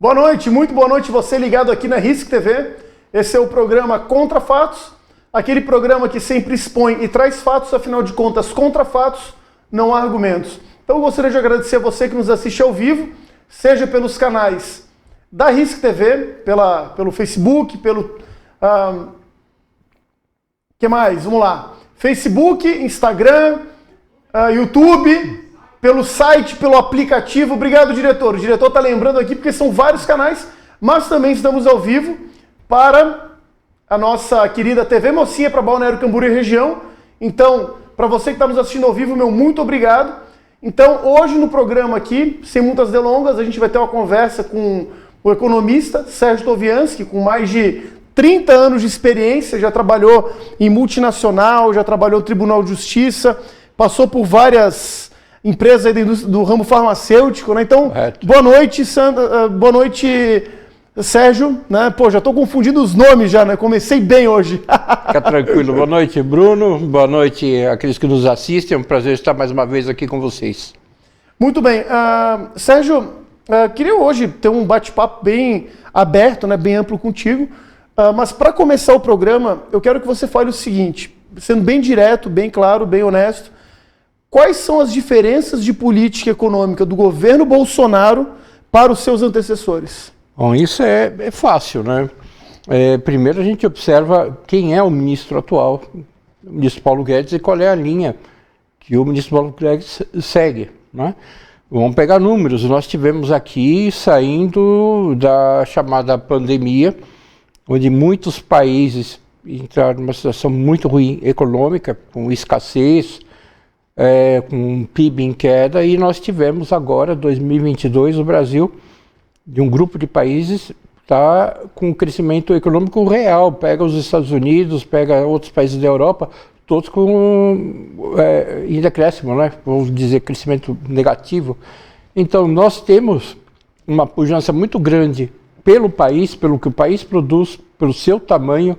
Boa noite, muito boa noite você ligado aqui na Risk TV. Esse é o programa Contra Fatos, aquele programa que sempre expõe e traz fatos, afinal de contas, contra fatos, não há argumentos. Então eu gostaria de agradecer a você que nos assiste ao vivo, seja pelos canais da Risk TV, pelo Facebook, pelo... que mais? Vamos lá. Facebook, Instagram, YouTube... pelo site, pelo aplicativo. Obrigado, diretor. O diretor está lembrando aqui porque são vários canais, mas também estamos ao vivo para a nossa querida TV Mocinha para Balneário Camboriú e região. Então, para você que está nos assistindo ao vivo, meu muito obrigado. Então, hoje no programa aqui, sem muitas delongas, a gente vai ter uma conversa com o economista Sérgio Tovianski, com mais de 30 anos de experiência, já trabalhou em multinacional, já trabalhou no Tribunal de Justiça, passou por várias empresa do ramo farmacêutico, né? Então, boa noite, Sandra, boa noite, Sérgio, né? Pô, já estou confundindo os nomes já, né? Comecei bem hoje. Fica tranquilo. Boa noite, Bruno. Boa noite àqueles que nos assistem. É um prazer estar mais uma vez aqui com vocês. Muito bem. Sérgio, queria hoje ter um bate-papo bem aberto, né? Bem amplo contigo. Mas para começar o programa, eu quero que você fale o seguinte, sendo bem direto, bem claro, bem honesto. Quais são as diferenças de política econômica do governo Bolsonaro para os seus antecessores? Bom, isso é fácil, né? Primeiro a gente observa quem é o ministro atual, o ministro Paulo Guedes, e qual é a linha que o ministro Paulo Guedes segue, né? Vamos pegar números. Nós tivemos aqui saindo da chamada pandemia, onde muitos países entraram numa situação muito ruim econômica, com escassez, com um PIB em queda, e nós tivemos agora, 2022, o Brasil, de um grupo de países, está com um crescimento econômico real. Pega os Estados Unidos, pega outros países da Europa, todos em decréscimo, né? Vamos dizer, crescimento negativo. Então, nós temos uma pujança muito grande pelo país, pelo que o país produz, pelo seu tamanho,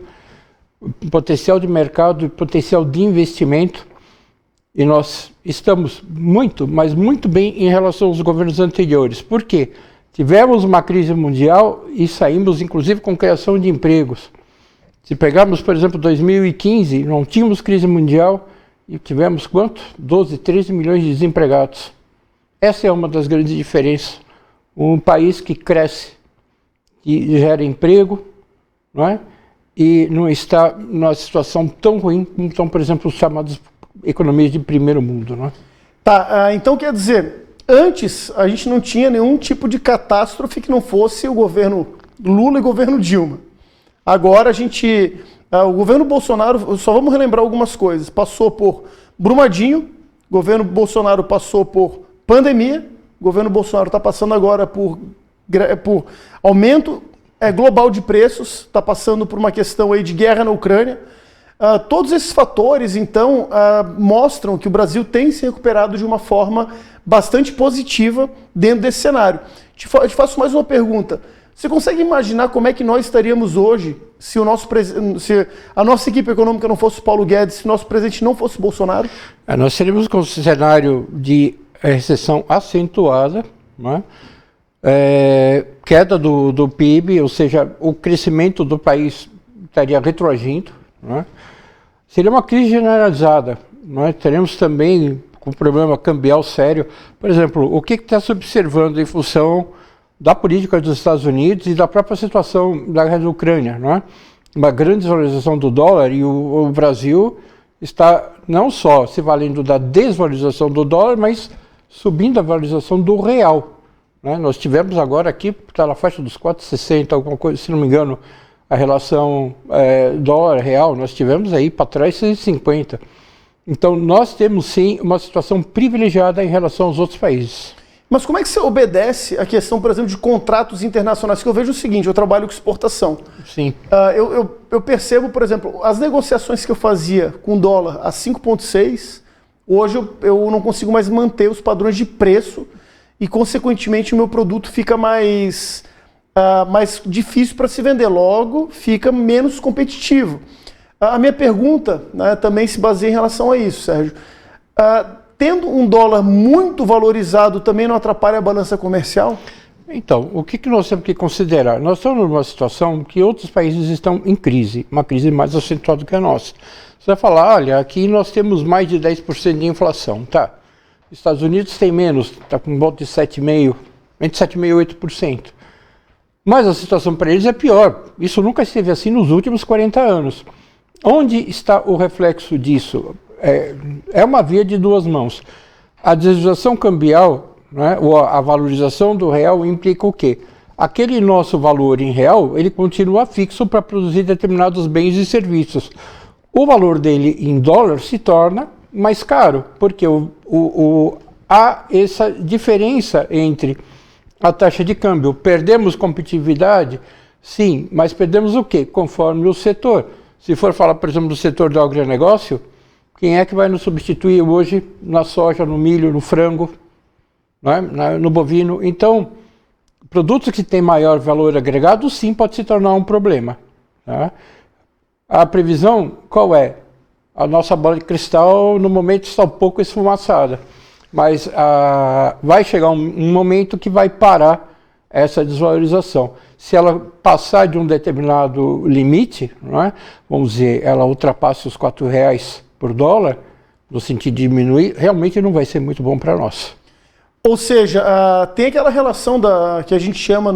potencial de mercado e potencial de investimento. E nós estamos muito, mas muito bem em relação aos governos anteriores. Por quê? Tivemos uma crise mundial e saímos, inclusive, com criação de empregos. Se pegarmos, por exemplo, 2015, não tínhamos crise mundial e tivemos quanto? 12, 13 milhões de desempregados. Essa é uma das grandes diferenças. Um país que cresce, que gera emprego, não é? E não está numa situação tão ruim como estão, por exemplo, os chamados economias de primeiro mundo, né? Tá, então quer dizer, antes a gente não tinha nenhum tipo de catástrofe que não fosse o governo Lula e o governo Dilma. Agora o governo Bolsonaro, só vamos relembrar algumas coisas, passou por Brumadinho, o governo Bolsonaro passou por pandemia, o governo Bolsonaro está passando agora por aumento global de preços, está passando por uma questão aí de guerra na Ucrânia. Todos esses fatores, então, mostram que o Brasil tem se recuperado de uma forma bastante positiva dentro desse cenário. Te faço mais uma pergunta. Você consegue imaginar como é que nós estaríamos hoje se a nossa equipe econômica não fosse o Paulo Guedes, se o nosso presidente não fosse o Bolsonaro? Nós teríamos com um cenário de recessão acentuada, né? Queda do PIB, ou seja, o crescimento do país estaria retroagindo, né? Seria uma crise generalizada. Nós teremos também um problema cambial sério. Por exemplo, o que está se observando em função da política dos Estados Unidos e da própria situação da guerra da Ucrânia, não é? Uma grande desvalorização do dólar, e o Brasil está não só se valendo da desvalorização do dólar, mas subindo a valorização do real, né? Nós tivemos agora aqui, está na faixa dos 4,60, alguma coisa, se não me engano, a relação dólar-real, nós tivemos aí para trás 6,50. Então, nós temos sim uma situação privilegiada em relação aos outros países. Mas como é que você obedece a questão, por exemplo, de contratos internacionais? Que eu vejo o seguinte, eu trabalho com exportação. Sim. Eu percebo, por exemplo, as negociações que eu fazia com dólar a 5,6, hoje eu não consigo mais manter os padrões de preço e, consequentemente, o meu produto fica mais difícil para se vender, logo fica menos competitivo. A minha pergunta, né, também se baseia em relação a isso, Sérgio. Tendo um dólar muito valorizado, também não atrapalha a balança comercial? Então, o que nós temos que considerar? Nós estamos numa situação que outros países estão em crise, uma crise mais acentuada que a nossa. Você vai falar, olha, aqui nós temos mais de 10% de inflação, tá? Estados Unidos tem menos, está com volta de 7,5%, entre 7,5% e 8%. Mas a situação para eles é pior. Isso nunca esteve assim nos últimos 40 anos. Onde está o reflexo disso? É uma via de duas mãos. A desvalorização cambial, né, ou a valorização do real implica o quê? Aquele nosso valor em real, ele continua fixo para produzir determinados bens e serviços. O valor dele em dólar se torna mais caro, porque há essa diferença entre a taxa de câmbio. Perdemos competitividade? Sim, mas perdemos o quê? Conforme o setor. Se for falar, por exemplo, do setor do agronegócio, quem é que vai nos substituir hoje na soja, no milho, no frango, né? No bovino? Então, produtos que têm maior valor agregado, sim, pode se tornar um problema. Tá? A previsão, qual é? A nossa bola de cristal, no momento, está um pouco esfumaçada. Mas vai chegar um momento que vai parar essa desvalorização. Se ela passar de um determinado limite, não é? Vamos dizer, ela ultrapassa os R$4 por dólar, no sentido de diminuir, realmente não vai ser muito bom para nós. Ou seja, tem aquela relação que a gente chama,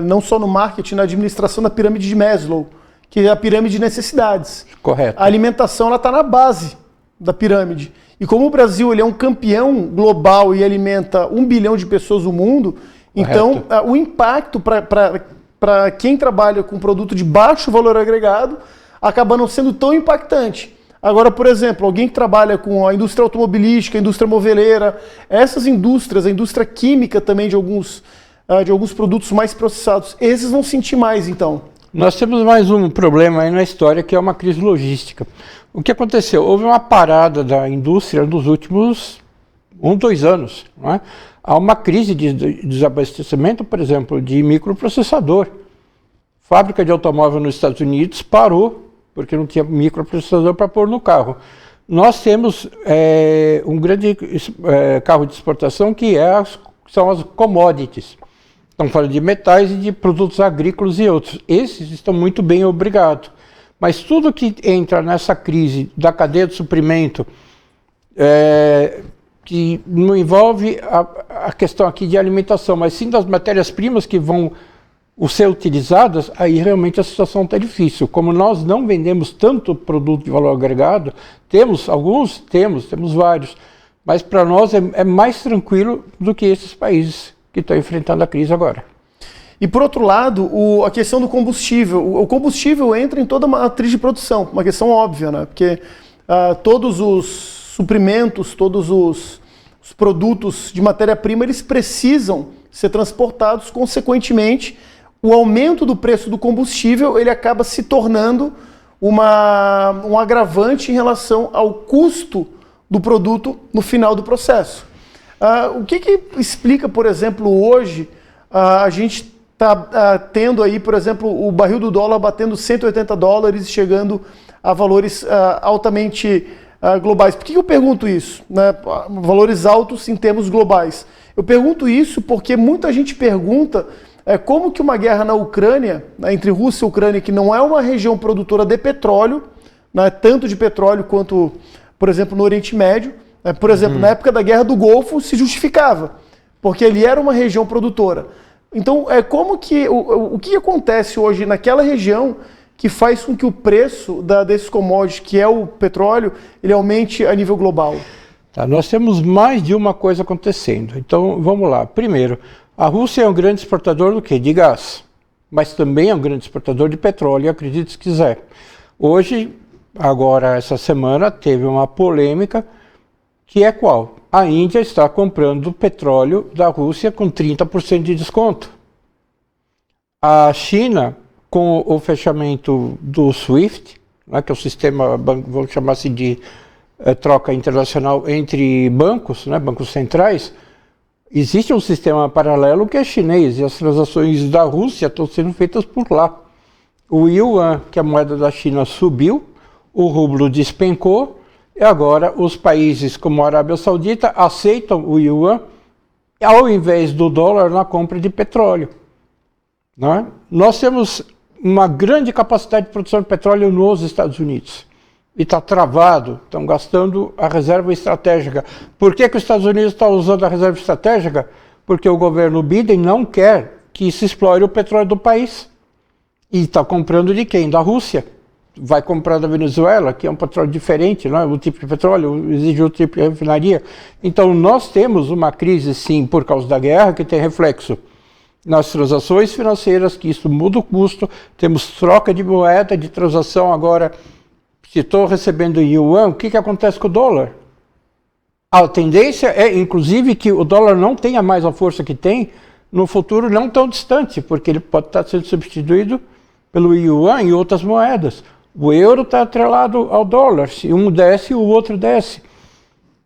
não só no marketing, na administração da pirâmide de Maslow, que é a pirâmide de necessidades. Correto. A alimentação está na base da pirâmide. E como o Brasil ele é um campeão global e alimenta 1 bilhão de pessoas no mundo, então o impacto para quem trabalha com produto de baixo valor agregado acaba não sendo tão impactante. Agora, por exemplo, alguém que trabalha com a indústria automobilística, a indústria moveleira, essas indústrias, a indústria química também de alguns produtos mais processados, esses vão sentir mais, então. Nós temos mais um problema aí na história, que é uma crise logística. O que aconteceu? Houve uma parada da indústria nos últimos 2 anos. Não é? Há uma crise de desabastecimento, por exemplo, de microprocessador. Fábrica de automóvel nos Estados Unidos parou, porque não tinha microprocessador para pôr no carro. Nós temos um grande carro de exportação que são as commodities. Estamos falando de metais e de produtos agrícolas e outros. Esses estão muito bem, obrigado. Mas tudo que entra nessa crise da cadeia de suprimento, que não envolve a questão aqui de alimentação, mas sim das matérias-primas que vão ser utilizadas, aí realmente a situação está difícil. Como nós não vendemos tanto produto de valor agregado, temos alguns, temos vários, mas para nós é mais tranquilo do que esses países que estão enfrentando a crise agora. E por outro lado, a questão do combustível. O combustível entra em toda a matriz de produção, uma questão óbvia, né? Porque todos os suprimentos, todos os produtos de matéria-prima, eles precisam ser transportados, consequentemente, o aumento do preço do combustível ele acaba se tornando um agravante em relação ao custo do produto no final do processo. O que explica, por exemplo, hoje a gente está tendo aí, por exemplo, o barril do dólar batendo $180, chegando a valores altamente globais. Por que eu pergunto isso? Né? Valores altos em termos globais. Eu pergunto isso porque muita gente pergunta como que uma guerra na Ucrânia, né, entre Rússia e Ucrânia, que não é uma região produtora de petróleo, né, tanto de petróleo quanto, por exemplo, no Oriente Médio, por exemplo, na época da Guerra do Golfo se justificava, porque ele era uma região produtora. Então, como que o que acontece hoje naquela região que faz com que o preço desses commodities, que é o petróleo, ele aumente a nível global? Tá, nós temos mais de uma coisa acontecendo. Então, vamos lá. Primeiro, a Rússia é um grande exportador do quê? De gás, mas também é um grande exportador de petróleo, acredite se quiser. Hoje, agora, essa semana, teve uma polêmica, que é qual? A Índia está comprando petróleo da Rússia com 30% de desconto. A China, com o fechamento do SWIFT, né, que é o sistema, vamos chamar assim, de troca internacional entre bancos, né, bancos centrais, existe um sistema paralelo que é chinês e as transações da Rússia estão sendo feitas por lá. O yuan, que é a moeda da China, subiu, o rublo despencou, e agora os países como a Arábia Saudita aceitam o yuan ao invés do dólar na compra de petróleo. Não é? Nós temos uma grande capacidade de produção de petróleo nos Estados Unidos. E está travado, estão gastando a reserva estratégica. Por que os Estados Unidos estão usando a reserva estratégica? Porque o governo Biden não quer que se explore o petróleo do país. E está comprando de quem? Da Rússia. Vai comprar da Venezuela, que é um petróleo diferente, não é? O tipo de petróleo exige outro tipo de refinaria. Então nós temos uma crise, sim, por causa da guerra, que tem reflexo nas transações financeiras, que isso muda o custo, temos troca de moeda, de transação agora. Se estou recebendo yuan, o que acontece com o dólar? A tendência é, inclusive, que o dólar não tenha mais a força que tem no futuro não tão distante, porque ele pode estar sendo substituído pelo yuan e outras moedas. O euro está atrelado ao dólar, se um desce, o outro desce.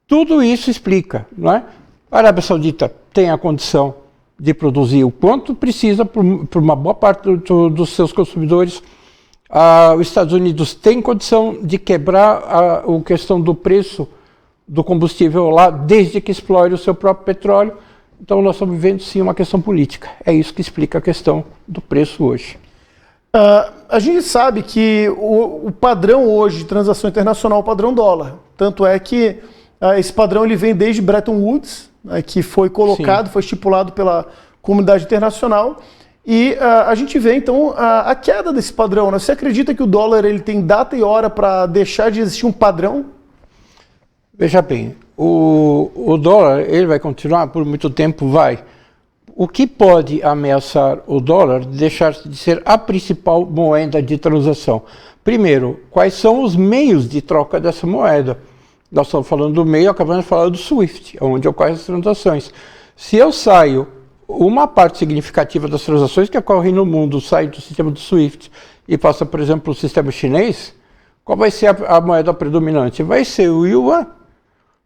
Tudo isso explica, não é? A Arábia Saudita tem a condição de produzir o quanto precisa por uma boa parte dos seus consumidores. Os Estados Unidos têm condição de quebrar a questão do preço do combustível lá, desde que explore o seu próprio petróleo. Então nós estamos vivendo sim uma questão política. É isso que explica a questão do preço hoje. A gente sabe que o padrão hoje de transação internacional é o padrão dólar. Tanto é que esse padrão ele vem desde Bretton Woods, né, que foi colocado, sim, foi estipulado pela comunidade internacional. E a gente vê então a queda desse padrão. Né? Você acredita que o dólar ele tem data e hora para deixar de existir um padrão? Veja bem, o dólar ele vai continuar por muito tempo, vai. O que pode ameaçar o dólar deixar de ser a principal moeda de transação? Primeiro, quais são os meios de troca dessa moeda? Nós estamos falando do meio, acabamos de falar do SWIFT, onde ocorrem as transações. Se eu saio, uma parte significativa das transações que ocorrem no mundo sai do sistema do SWIFT e passa, por exemplo, para o sistema chinês, qual vai ser a moeda predominante? Vai ser o yuan.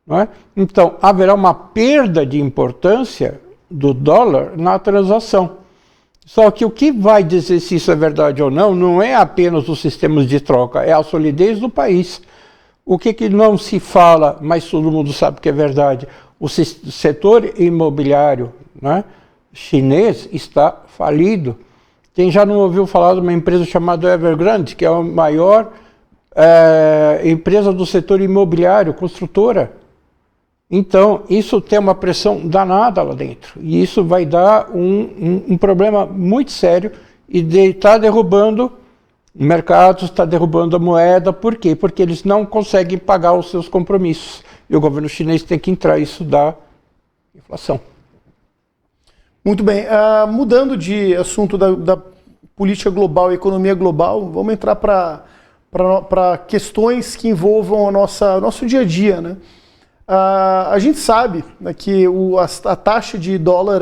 Não é? Então, haverá uma perda de importância do dólar na transação. Só que o que vai dizer se isso é verdade ou não é apenas os sistemas de troca, é a solidez do país. O que não se fala, mas todo mundo sabe que é verdade, o setor imobiliário, né, chinês está falido. Quem já não ouviu falar de uma empresa chamada Evergrande, que é a maior empresa do setor imobiliário, construtora? Então, isso tem uma pressão danada lá dentro. E isso vai dar um problema muito sério e está derrubando mercados, está derrubando a moeda. Por quê? Porque eles não conseguem pagar os seus compromissos. E o governo chinês tem que entrar, isso dá inflação. Muito bem. Mudando de assunto da política global e economia global, vamos entrar para questões que envolvam o nosso dia a dia, né? A gente sabe, né, que a taxa de dólar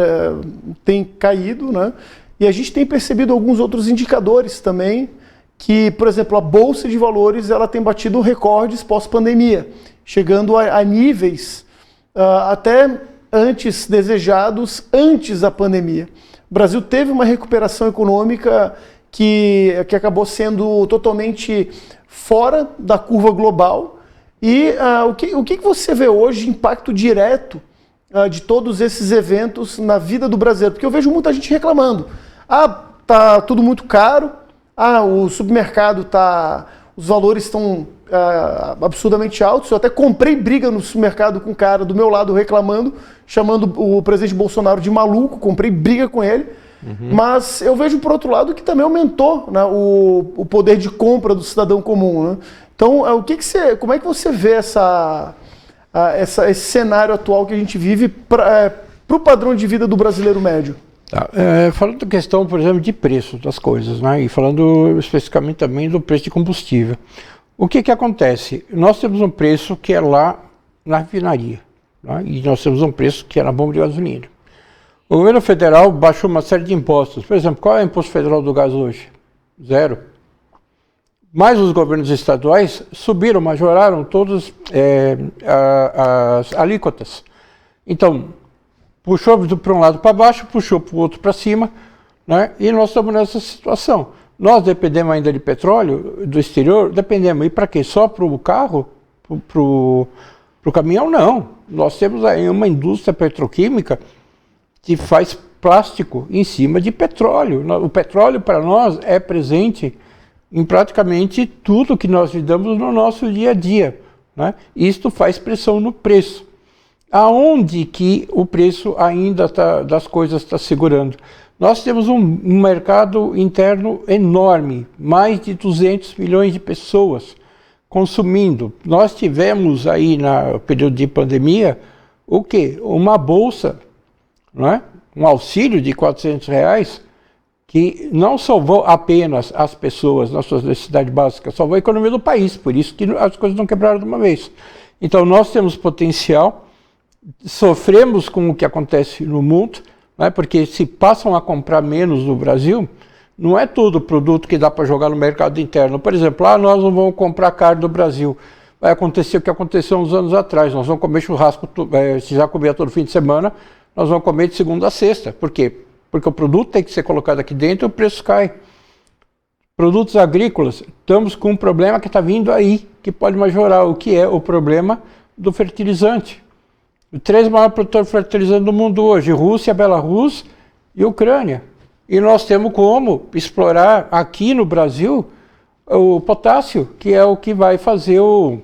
tem caído, né? E a gente tem percebido alguns outros indicadores também, que, por exemplo, a Bolsa de Valores ela tem batido recordes pós-pandemia, chegando a níveis até antes desejados, antes da pandemia. O Brasil teve uma recuperação econômica que acabou sendo totalmente fora da curva global. E o que você vê hoje, impacto direto de todos esses eventos na vida do brasileiro? Porque eu vejo muita gente reclamando. Tá tudo muito caro, o supermercado os valores estão absurdamente altos. Eu até comprei briga no supermercado com um cara do meu lado reclamando, chamando o presidente Bolsonaro de maluco, comprei briga com ele. Uhum. Mas eu vejo, por outro lado, que também aumentou, né, o poder de compra do cidadão comum, né? Então, como é que você vê esse cenário atual que a gente vive para o padrão de vida do brasileiro médio? Tá. Falando da questão, por exemplo, de preço das coisas, né? E falando especificamente também do preço de combustível. O que acontece? Nós temos um preço que é lá na refinaria, né? E nós temos um preço que é na bomba de gasolina. O governo federal baixou uma série de impostos. Por exemplo, qual é o imposto federal do gás hoje? 0. Mas os governos estaduais subiram, majoraram todas as alíquotas. Então, puxou para um lado para baixo, puxou para o outro para cima, né? E nós estamos nessa situação. Nós dependemos ainda de petróleo do exterior, dependemos. E para quê? Só para o carro? Para o caminhão? Não. Nós temos aí uma indústria petroquímica que faz plástico em cima de petróleo. O petróleo para nós é presente em praticamente tudo que nós lidamos no nosso dia a dia, né? Isto faz pressão no preço. Aonde que o preço ainda das coisas está segurando? Nós temos um mercado interno enorme, mais de 200 milhões de pessoas consumindo. Nós tivemos aí no período de pandemia, o quê? Uma bolsa, não é? Um auxílio de R$400, que não salvou apenas as pessoas nas suas necessidades básicas, salvou a economia do país, por isso que as coisas não quebraram de uma vez. Então nós temos potencial, sofremos com o que acontece no mundo, né? Porque se passam a comprar menos no Brasil, não é todo produto que dá para jogar no mercado interno. Por exemplo, nós não vamos comprar carne do Brasil. Vai acontecer o que aconteceu uns anos atrás, nós vamos comer churrasco, se já comia todo fim de semana, nós vamos comer de segunda a sexta. Por quê? Porque o produto tem que ser colocado aqui dentro e o preço cai. Produtos agrícolas, estamos com um problema que está vindo aí, que pode majorar, o que é o problema do fertilizante. Os 3 maiores produtores de fertilizante do mundo hoje, Rússia, Belarus e Ucrânia. E nós temos como explorar aqui no Brasil o potássio, que é o que vai fazer o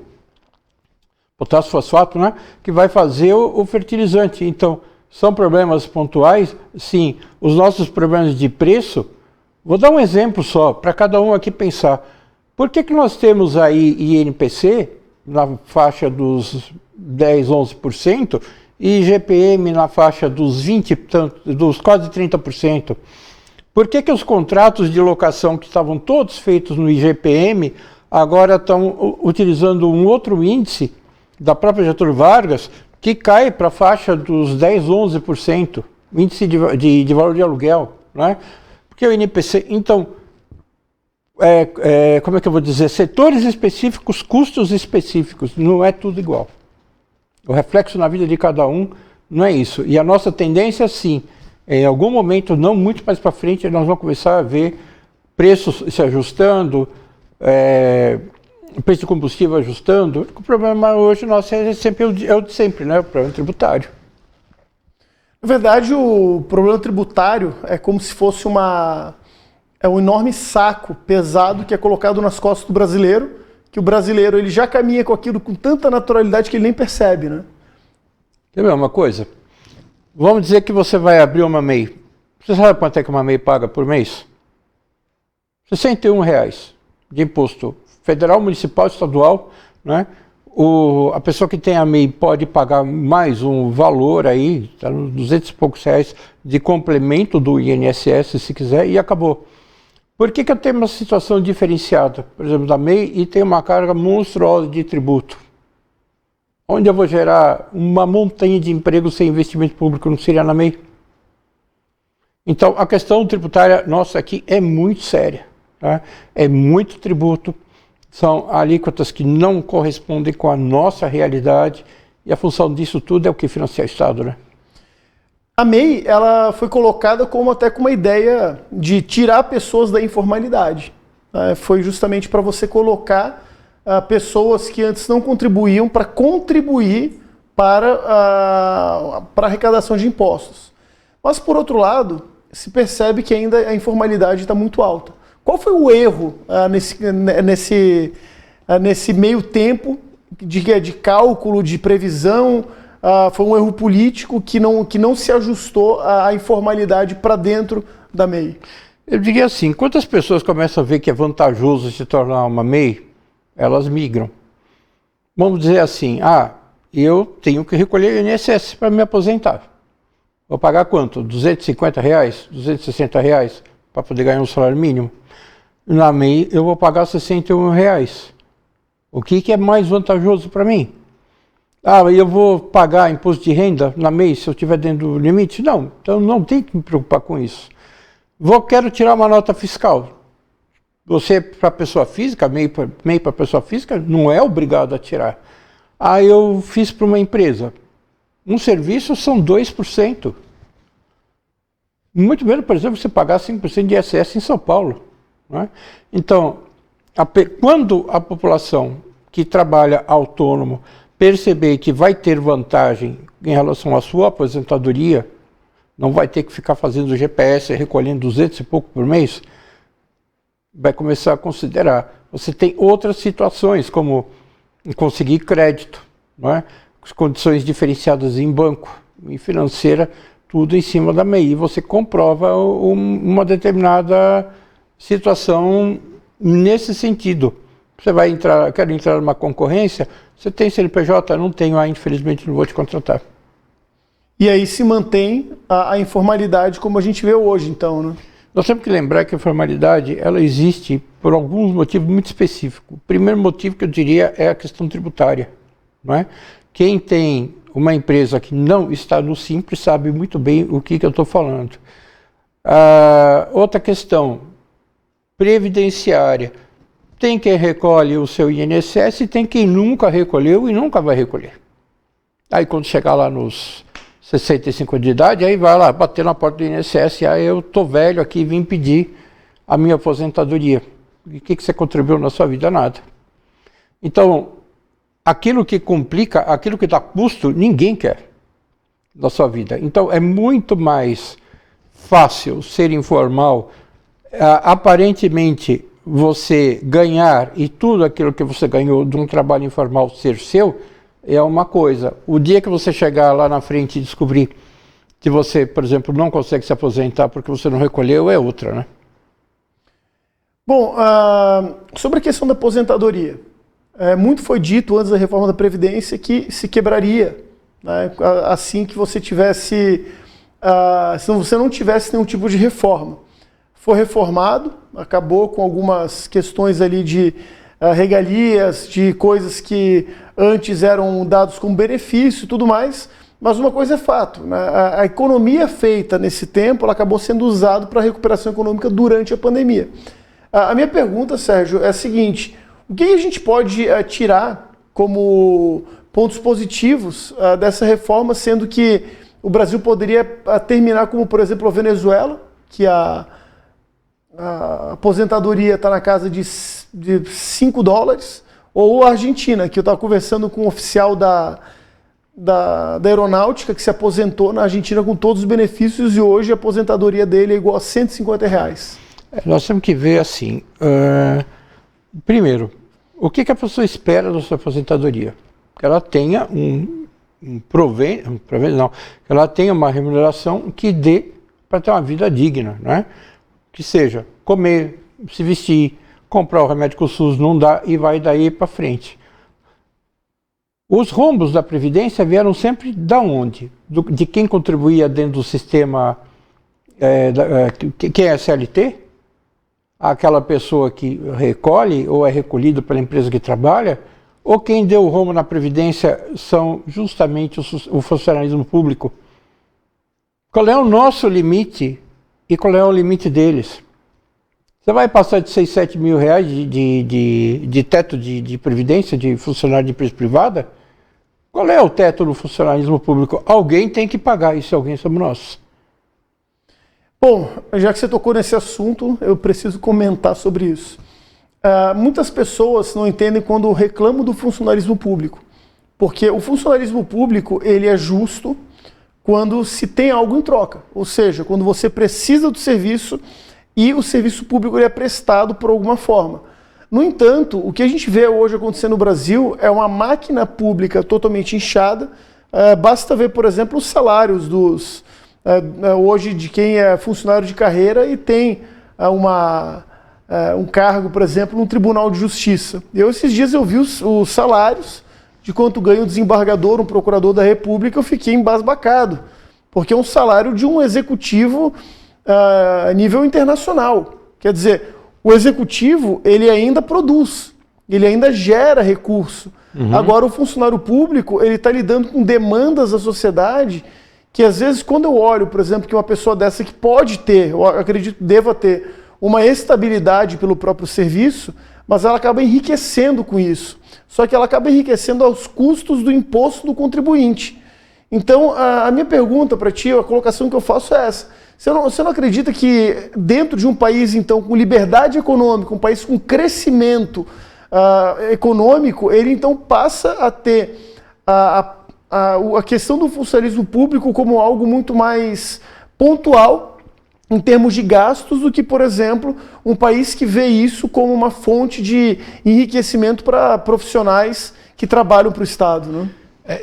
potássio fosfato, né? Que vai fazer o fertilizante. Então, são problemas pontuais? Sim. Os nossos problemas de preço, vou dar um exemplo só, para cada um aqui pensar. Por que nós temos aí INPC na faixa dos 10, 11% e IGPM na faixa dos 20, dos quase 30%? Por que os contratos de locação que estavam todos feitos no IGPM agora estão utilizando um outro índice da própria Getúlio Vargas que cai para a faixa dos 10, 11%, índice de valor de aluguel, né? Porque o INPC, então, como é que eu vou dizer, setores específicos, custos específicos, não é tudo igual. O reflexo na vida de cada um não é isso. E a nossa tendência, sim, em algum momento, não muito mais para frente, nós vamos começar a ver preços se ajustando, o preço de combustível ajustando. O problema hoje nosso é sempre o de sempre, né? O problema tributário. Na verdade, o problema tributário é como se fosse um enorme saco pesado que é colocado nas costas do brasileiro, que o brasileiro ele já caminha com aquilo com tanta naturalidade que ele nem percebe, né? Quer ver uma coisa? Vamos dizer que você vai abrir uma MEI. Você sabe quanto é que uma MEI paga por mês? R$61 de imposto federal, municipal, estadual, né? A pessoa que tem a MEI pode pagar mais um valor aí, tá nos 200 e poucos reais de complemento do INSS, se quiser, e acabou. Por que eu tenho uma situação diferenciada, por exemplo, da MEI, e tenho uma carga monstruosa de tributo? Onde eu vou gerar uma montanha de empregos sem investimento público, não seria na MEI? Então, a questão tributária nossa aqui é muito séria, tá? É muito tributo, são alíquotas que não correspondem com a nossa realidade, e a função disso tudo é o que financia o Estado, né? A MEI, ela foi colocada como até com uma ideia de tirar pessoas da informalidade. Foi justamente para você colocar pessoas que antes não contribuíam para contribuir para a arrecadação de impostos. Mas, por outro lado, se percebe que ainda a informalidade está muito alta. Qual foi o erro nesse meio tempo de cálculo, de previsão? Foi um erro político que não se ajustou à informalidade para dentro da MEI? Eu diria assim, quando as pessoas começam a ver que é vantajoso se tornar uma MEI, elas migram. Vamos dizer assim, eu tenho que recolher INSS para me aposentar. Vou pagar quanto? R$250, R$260 para poder ganhar um salário mínimo? Na MEI eu vou pagar R$61. O que é mais vantajoso para mim? Eu vou pagar imposto de renda na MEI se eu estiver dentro do limite? Não, então não tem que me preocupar com isso. Quero tirar uma nota fiscal. Você, para pessoa física, MEI para pessoa física, não é obrigado a tirar. Eu fiz para uma empresa. Um serviço são 2%. Muito menos, por exemplo, você pagar 5% de ISS em São Paulo. Não é? Então, quando a população que trabalha autônomo perceber que vai ter vantagem em relação à sua aposentadoria, não vai ter que ficar fazendo GPS, recolhendo 200 e pouco por mês, vai começar a considerar. Você tem outras situações, como conseguir crédito, não é? Condições diferenciadas em banco e financeira, tudo em cima da MEI. Você comprova uma determinada situação nesse sentido. Você vai entrar, quer entrar numa concorrência, você tem CNPJ? Não tenho, infelizmente não vou te contratar. E aí se mantém a informalidade como a gente vê hoje, então, né? Nós temos que lembrar que a informalidade, ela existe por alguns motivos muito específicos. O primeiro motivo que eu diria é a questão tributária, não é? Quem tem uma empresa que não está no Simples sabe muito bem o que eu estou falando. Outra questão, previdenciária. Tem quem recolhe o seu INSS e tem quem nunca recolheu e nunca vai recolher. Aí quando chegar lá nos 65 anos de idade, aí vai lá bater na porta do INSS, aí eu tô velho aqui e vim pedir a minha aposentadoria. E o que você contribuiu na sua vida? Nada. Então, aquilo que complica, aquilo que dá custo, ninguém quer na sua vida. Então, é muito mais fácil ser informal, aparentemente você ganhar e tudo aquilo que você ganhou de um trabalho informal ser seu, é uma coisa. O dia que você chegar lá na frente e descobrir que você, por exemplo, não consegue se aposentar porque você não recolheu, é outra, né? Bom, sobre a questão da aposentadoria, muito foi dito antes da reforma da Previdência que se quebraria, né, assim que você tivesse, se você não tivesse nenhum tipo de reforma. Foi reformado, acabou com algumas questões ali de regalias, de coisas que antes eram dados como benefício e tudo mais, mas uma coisa é fato, né? A economia feita nesse tempo, ela acabou sendo usada para a recuperação econômica durante a pandemia. A minha pergunta, Sérgio, é a seguinte: o que a gente pode tirar como pontos positivos dessa reforma, sendo que o Brasil poderia terminar como, por exemplo, a Venezuela, que a aposentadoria está na casa de $5, ou a Argentina, que eu estava conversando com um oficial da aeronáutica que se aposentou na Argentina com todos os benefícios e hoje a aposentadoria dele é igual a R$150. Nós temos que ver assim, primeiro, o que a pessoa espera da sua aposentadoria? Que ela tenha que ela tenha uma remuneração que dê para ter uma vida digna, né? Que seja comer, se vestir, comprar o remédio que o SUS não dá e vai daí para frente. Os rombos da Previdência vieram sempre da onde? De quem contribuía dentro do sistema, quem é CLT? Aquela pessoa que recolhe ou é recolhido pela empresa que trabalha, ou quem deu o rombo na Previdência são justamente o funcionalismo público. Qual é o nosso limite e qual é o limite deles? Você vai passar de 6, 7 mil reais de teto de previdência de funcionário de empresa privada? Qual é o teto do funcionalismo público? Alguém tem que pagar, e se alguém somos nós. Bom, já que você tocou nesse assunto, eu preciso comentar sobre isso. Muitas pessoas não entendem quando reclamam do funcionalismo público, porque o funcionalismo público ele é justo quando se tem algo em troca, ou seja, quando você precisa do serviço e o serviço público ele é prestado por alguma forma. No entanto, o que a gente vê hoje acontecer no Brasil é uma máquina pública totalmente inchada. Basta ver, por exemplo, os salários hoje de quem é funcionário de carreira e tem um cargo, por exemplo, no Tribunal de Justiça. Esses dias eu vi os salários de quanto ganha um desembargador, um procurador da República, eu fiquei embasbacado, porque é um salário de um executivo a nível internacional. Quer dizer, o executivo ele ainda produz, ele ainda gera recurso. Agora o funcionário público ele está lidando com demandas da sociedade que às vezes quando eu olho, por exemplo, que uma pessoa dessa que pode ter, eu acredito deva ter uma estabilidade pelo próprio serviço, mas ela acaba enriquecendo com isso. Só que ela acaba enriquecendo aos custos do imposto do contribuinte. Então, a minha pergunta para ti, a colocação que eu faço é essa. Você não acredita que dentro de um país, então, com liberdade econômica, um país com crescimento econômico, ele então passa a ter a questão do funcionalismo público como algo muito mais pontual em termos de gastos do que, por exemplo, um país que vê isso como uma fonte de enriquecimento para profissionais que trabalham para o Estado, né?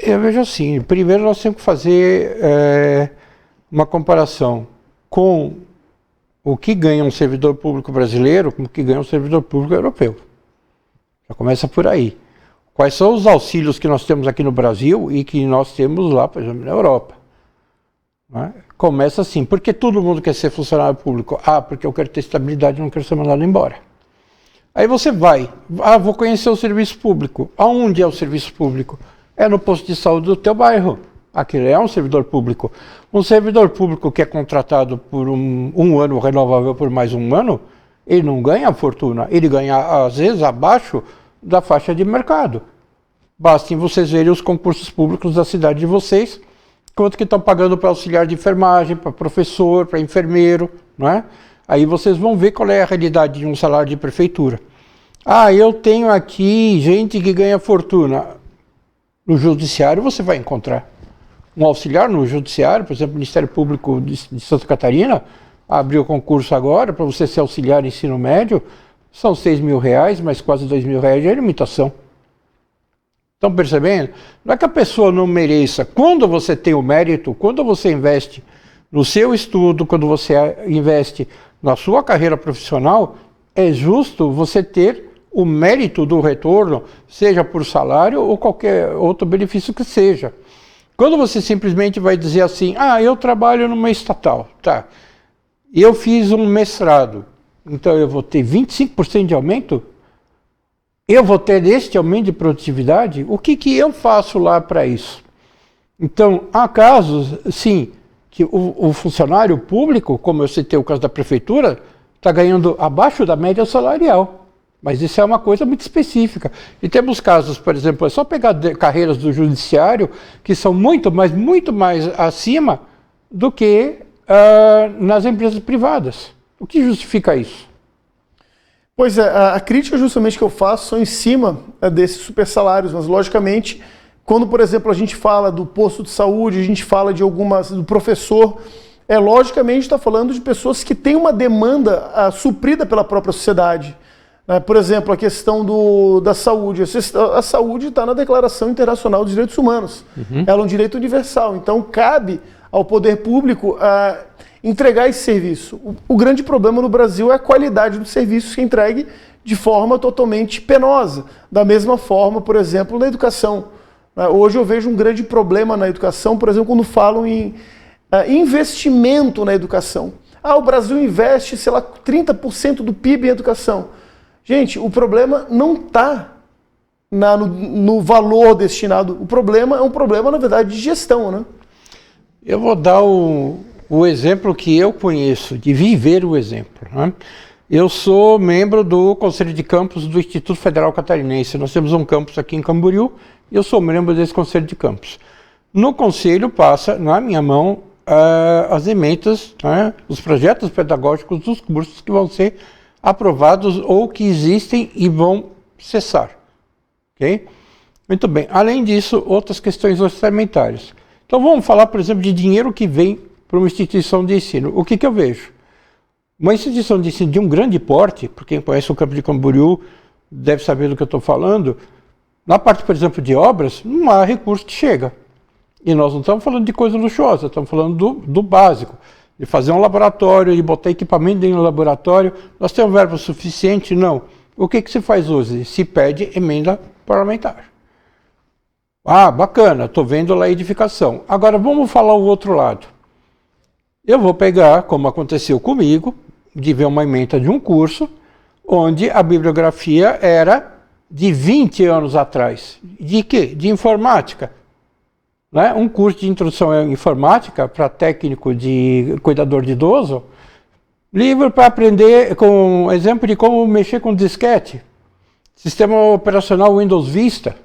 Eu vejo assim, primeiro nós temos que fazer uma comparação com o que ganha um servidor público brasileiro com o que ganha um servidor público europeu. Já começa por aí. Quais são os auxílios que nós temos aqui no Brasil e que nós temos lá, por exemplo, na Europa? Né? Começa assim, por que todo mundo quer ser funcionário público? Ah, porque eu quero ter estabilidade e não quero ser mandado embora. Aí você vai, vou conhecer o serviço público. Aonde é o serviço público? É no posto de saúde do teu bairro. Aquele é um servidor público. Um servidor público que é contratado por um ano renovável por mais um ano, ele não ganha fortuna, ele ganha, às vezes, abaixo da faixa de mercado. Bastem vocês verem os concursos públicos da cidade de vocês, quanto que estão pagando para auxiliar de enfermagem, para professor, para enfermeiro, não é? Aí vocês vão ver qual é a realidade de um salário de prefeitura. Ah, eu tenho aqui gente que ganha fortuna. No judiciário você vai encontrar. Um auxiliar no judiciário, por exemplo, o Ministério Público de Santa Catarina, abriu concurso agora para você ser auxiliar de ensino médio, são R$6.000, mas quase R$2.000 de limitação. Estão percebendo? Não é que a pessoa não mereça. Quando você tem o mérito, quando você investe no seu estudo, quando você investe na sua carreira profissional, é justo você ter o mérito do retorno, seja por salário ou qualquer outro benefício que seja. Quando você simplesmente vai dizer assim, eu trabalho numa estatal, tá? Eu fiz um mestrado, então eu vou ter 25% de aumento? Eu vou ter este aumento de produtividade? O que eu faço lá para isso? Então, há casos, sim, que o funcionário público, como eu citei o caso da prefeitura, está ganhando abaixo da média salarial. Mas isso é uma coisa muito específica. E temos casos, por exemplo, é só pegar carreiras do judiciário que são muito mais acima do que nas empresas privadas. O que justifica isso? Pois é, a crítica justamente que eu faço são em cima desses super salários, mas logicamente, quando, por exemplo, a gente fala do posto de saúde, a gente fala de do professor, logicamente está falando de pessoas que têm uma demanda suprida pela própria sociedade. Por exemplo, a questão da saúde. A saúde está na Declaração Internacional dos Direitos Humanos. Ela é um direito universal. Então, cabe ao poder público entregar esse serviço. O grande problema no Brasil é a qualidade do serviço que é entregue de forma totalmente penosa. Da mesma forma, por exemplo, na educação. Hoje eu vejo um grande problema na educação, por exemplo, quando falam em investimento na educação. O Brasil investe, 30% do PIB em educação. Gente, o problema não está no valor destinado. O problema é um problema, na verdade, de gestão, né? Eu vou dar o exemplo que eu conheço, de viver o exemplo, né? Eu sou membro do Conselho de Campus do Instituto Federal Catarinense. Nós temos um campus aqui em Camboriú e eu sou membro desse Conselho de Campus. No Conselho passa, na minha mão, as emendas, né, os projetos pedagógicos dos cursos que vão ser aprovados ou que existem e vão cessar. Ok? Muito bem. Além disso, outras questões orçamentárias. Então vamos falar, por exemplo, de dinheiro que vem para uma instituição de ensino. O que eu vejo? Uma instituição de ensino de um grande porte, por quem conhece o campo de Camboriú deve saber do que eu estou falando, na parte, por exemplo, de obras, não há recurso que chega. E nós não estamos falando de coisa luxuosa, estamos falando do básico. De fazer um laboratório, de botar equipamento dentro do laboratório. Nós temos verba suficiente? Não. O que se faz hoje? Se pede emenda parlamentar. Bacana, estou vendo lá a edificação. Agora vamos falar o outro lado. Eu vou pegar, como aconteceu comigo, de ver uma emenda de um curso, onde a bibliografia era de 20 anos atrás. De quê? De informática. Né? Um curso de introdução à informática para técnico de cuidador de idoso, livro para aprender com exemplo de como mexer com disquete, sistema operacional Windows Vista,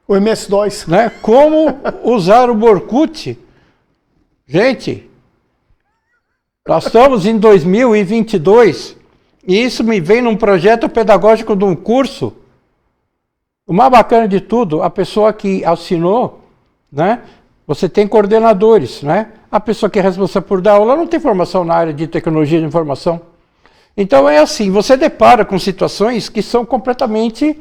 o MS-DOS, né? Como usar o Orkut. Gente, nós estamos em 2022 e isso me vem num projeto pedagógico de um curso. O mais bacana de tudo, a pessoa que assinou, né, Você tem coordenadores, né? A pessoa que é responsável por dar aula não tem formação na área de tecnologia de informação. Então é assim, você depara com situações que são completamente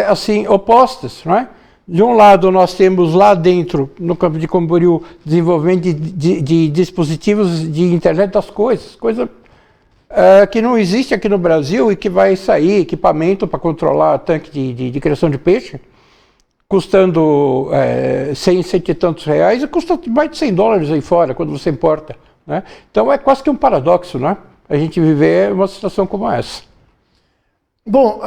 assim, opostas, não é? De um lado nós temos lá dentro, no campo de Camboriú, desenvolvimento de dispositivos de internet das coisas, coisa que não existe aqui no Brasil e que vai sair, equipamento para controlar tanque de criação de peixe, custando 100 e tantos reais, e custa mais de $100 aí fora, quando você importa, né? Então é quase que um paradoxo, né? A gente viver uma situação como essa. Bom,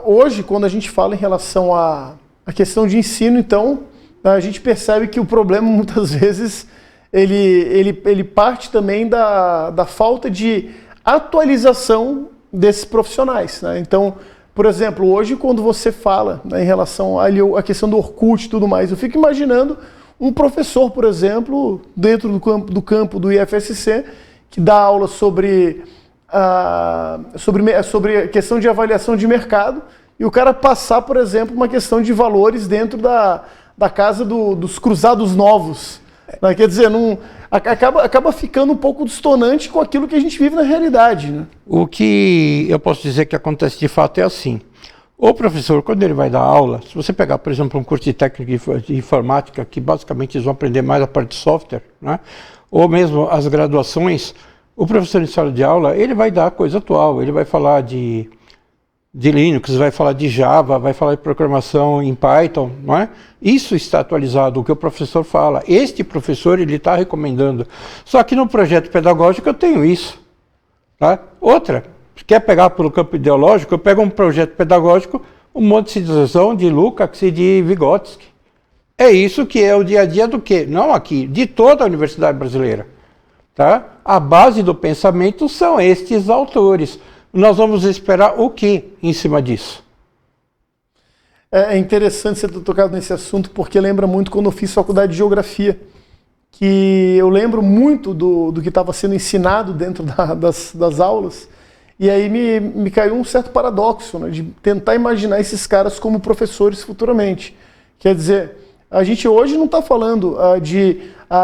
hoje, quando a gente fala em relação à questão de ensino, então, a gente percebe que o problema, muitas vezes, ele parte também da falta de atualização desses profissionais, né? Então, por exemplo, hoje, quando você fala, né, em relação à questão do Orkut e tudo mais, eu fico imaginando um professor, por exemplo, dentro do campo do IFSC, que dá aula sobre a questão de avaliação de mercado, e o cara passar, por exemplo, uma questão de valores dentro da casa dos cruzados novos. Né? Quer dizer, acaba ficando um pouco distonante com aquilo que a gente vive na realidade. Né? O que eu posso dizer que acontece de fato é assim. O professor, quando ele vai dar aula, se você pegar, por exemplo, um curso de técnica de informática, que basicamente eles vão aprender mais a parte de software, né? Ou mesmo as graduações, o professor em sala de aula, ele vai dar coisa atual, ele vai falar de Linux, vai falar de Java, vai falar de programação em Python, não é? Isso está atualizado, o que o professor fala. Este professor, ele está recomendando. Só que no projeto pedagógico eu tenho isso. Tá? Outra, quer pegar pelo campo ideológico, eu pego um projeto pedagógico, um monte de citação de Lukács e de Vygotsky. É isso que é o dia a dia do quê? Não aqui, de toda a universidade brasileira. Tá? A base do pensamento são estes autores. Nós vamos esperar o que em cima disso? É interessante você ter tocado nesse assunto, porque lembra muito quando eu fiz faculdade de Geografia, que eu lembro muito do que estava sendo ensinado dentro das aulas, e aí me caiu um certo paradoxo, né, de tentar imaginar esses caras como professores futuramente. Quer dizer, a gente hoje não está falando de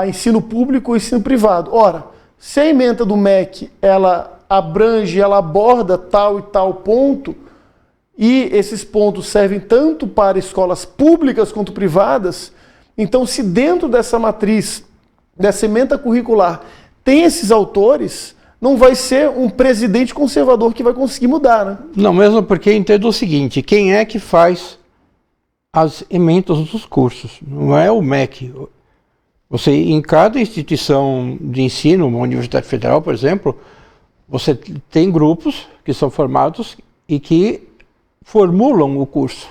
ensino público ou ensino privado. Ora, se a ementa do MEC, ela abrange, ela aborda tal e tal ponto, e esses pontos servem tanto para escolas públicas quanto privadas, então se dentro dessa matriz, dessa ementa curricular, tem esses autores, não vai ser um presidente conservador que vai conseguir mudar, né? Não, mesmo porque entendo o seguinte, quem é que faz as ementas dos cursos? Não é o MEC. Você, em cada instituição de ensino, uma universidade federal, por exemplo, você tem grupos que são formados e que formulam o curso.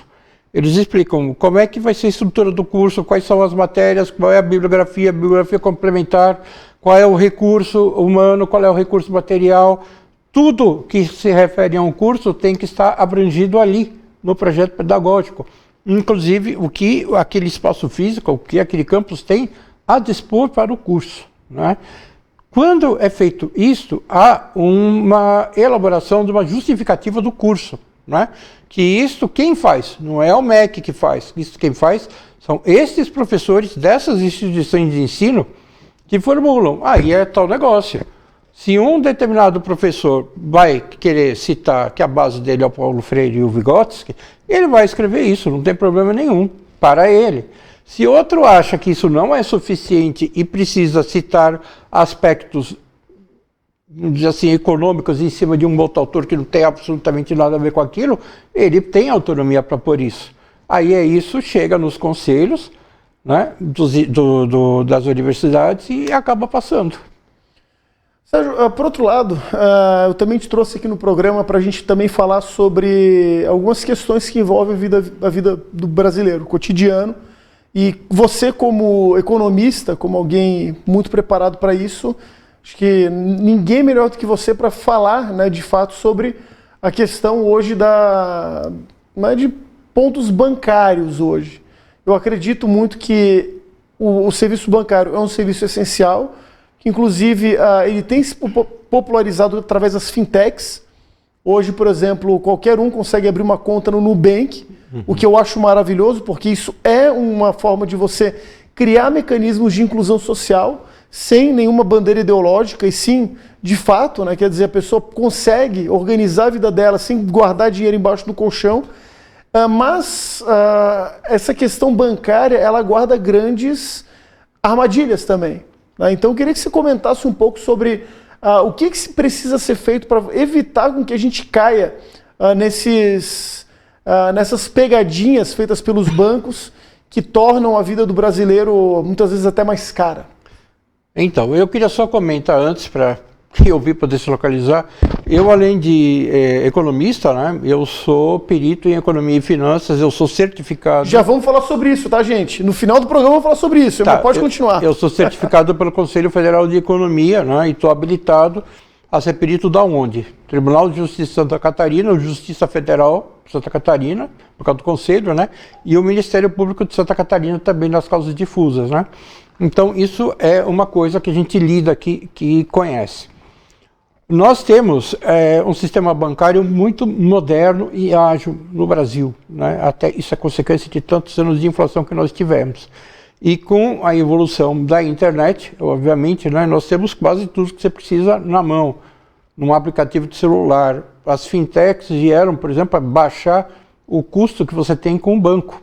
Eles explicam como é que vai ser a estrutura do curso, quais são as matérias, qual é a bibliografia complementar, qual é o recurso humano, qual é o recurso material. Tudo que se refere a um curso tem que estar abrangido ali, no projeto pedagógico. Inclusive, o que aquele espaço físico, o que aquele campus tem a dispor para o curso, né? Quando é feito isto, há uma elaboração de uma justificativa do curso, né? Que isto quem faz? Não é o MEC que faz. Isso quem faz são estes professores dessas instituições de ensino que formulam. Aí é tal negócio. Se um determinado professor vai querer citar que a base dele é o Paulo Freire e o Vygotsky, ele vai escrever isso, não tem problema nenhum para ele. Se outro acha que isso não é suficiente e precisa citar aspectos, vamos dizer assim, econômicos em cima de um outro autor que não tem absolutamente nada a ver com aquilo, ele tem autonomia para pôr isso. Aí isso chega nos conselhos, né, das universidades e acaba passando. Sérgio, por outro lado, eu também te trouxe aqui no programa para a gente também falar sobre algumas questões que envolvem a vida do brasileiro, o cotidiano. E você, como economista, como alguém muito preparado para isso, acho que ninguém melhor do que você para falar, né, de fato, sobre a questão hoje de pontos bancários hoje. Eu acredito muito que o serviço bancário é um serviço essencial, que inclusive ele tem se popularizado através das fintechs. Hoje, por exemplo, qualquer um consegue abrir uma conta no Nubank, o que eu acho maravilhoso, porque isso é uma forma de você criar mecanismos de inclusão social sem nenhuma bandeira ideológica, e sim, de fato, né, quer dizer, a pessoa consegue organizar a vida dela sem guardar dinheiro embaixo do colchão, mas essa questão bancária, ela guarda grandes armadilhas também, né? Então eu queria que você comentasse um pouco sobre o que se precisa ser feito para evitar com que a gente caia nessas pegadinhas feitas pelos bancos que tornam a vida do brasileiro muitas vezes até mais cara. Então, eu queria só comentar antes, para que eu vi poder se localizar. Eu, além de economista, né, eu sou perito em economia e finanças, eu sou certificado... Já vamos falar sobre isso, tá, gente? No final do programa vamos falar sobre isso, tá, pode continuar. Eu sou certificado pelo Conselho Federal de Economia, né, e estou habilitado a ser perito da onde? Tribunal de Justiça de Santa Catarina, Justiça Federal de Santa Catarina, por causa do Conselho, né, e o Ministério Público de Santa Catarina também nas causas difusas, né. Então, isso é uma coisa que a gente lida aqui, que conhece. Nós temos um sistema bancário muito moderno e ágil no Brasil, né? Até isso é consequência de tantos anos de inflação que nós tivemos. E com a evolução da internet, obviamente, né, nós temos quase tudo que você precisa na mão, num aplicativo de celular. As fintechs vieram, por exemplo, a baixar o custo que você tem com o banco.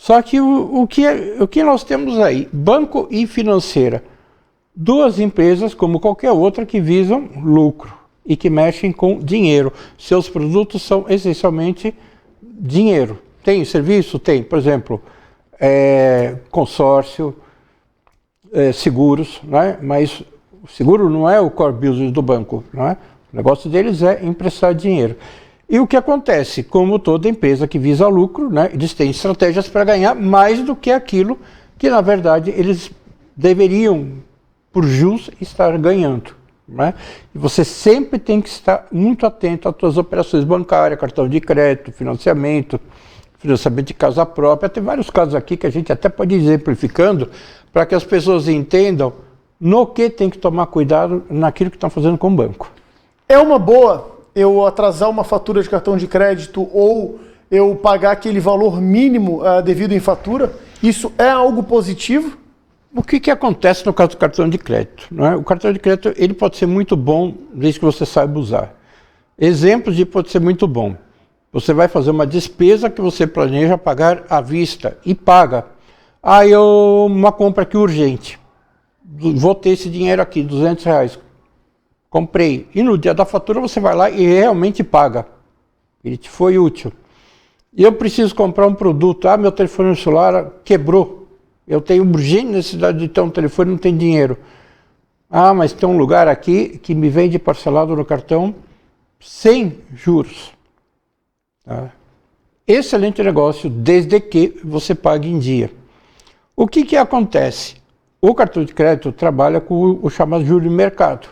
Só que o que nós temos aí? Banco e financeira. Duas empresas, como qualquer outra, que visam lucro e que mexem com dinheiro. Seus produtos são essencialmente dinheiro. Tem serviço? Tem. Por exemplo, consórcio, seguros, né? Mas o seguro não é o core business do banco, né? O negócio deles é emprestar dinheiro. E o que acontece? Como toda empresa que visa lucro, né, eles têm estratégias para ganhar mais do que aquilo que, na verdade, eles deveriam, por jus, estar ganhando, né? E você sempre tem que estar muito atento às suas operações bancárias, cartão de crédito, financiamento de casa própria. Tem vários casos aqui que a gente até pode ir exemplificando para que as pessoas entendam no que tem que tomar cuidado naquilo que estão fazendo com o banco. É uma boa eu atrasar uma fatura de cartão de crédito ou eu pagar aquele valor mínimo devido em fatura? Isso é algo positivo? O que acontece no caso do cartão de crédito, não é? O cartão de crédito ele pode ser muito bom desde que você saiba usar. Exemplos de pode ser muito bom. Você vai fazer uma despesa que você planeja pagar à vista e paga. Uma compra aqui urgente. Vou ter esse dinheiro aqui, R$200. Comprei. E no dia da fatura você vai lá e realmente paga. Ele te foi útil. E eu preciso comprar um produto. Meu telefone celular quebrou. Eu tenho urgente necessidade de ter um telefone, não tem dinheiro. Mas tem um lugar aqui que me vende parcelado no cartão sem juros. Tá? Excelente negócio, desde que você pague em dia. O que acontece? O cartão de crédito trabalha com o chamado juro de mercado.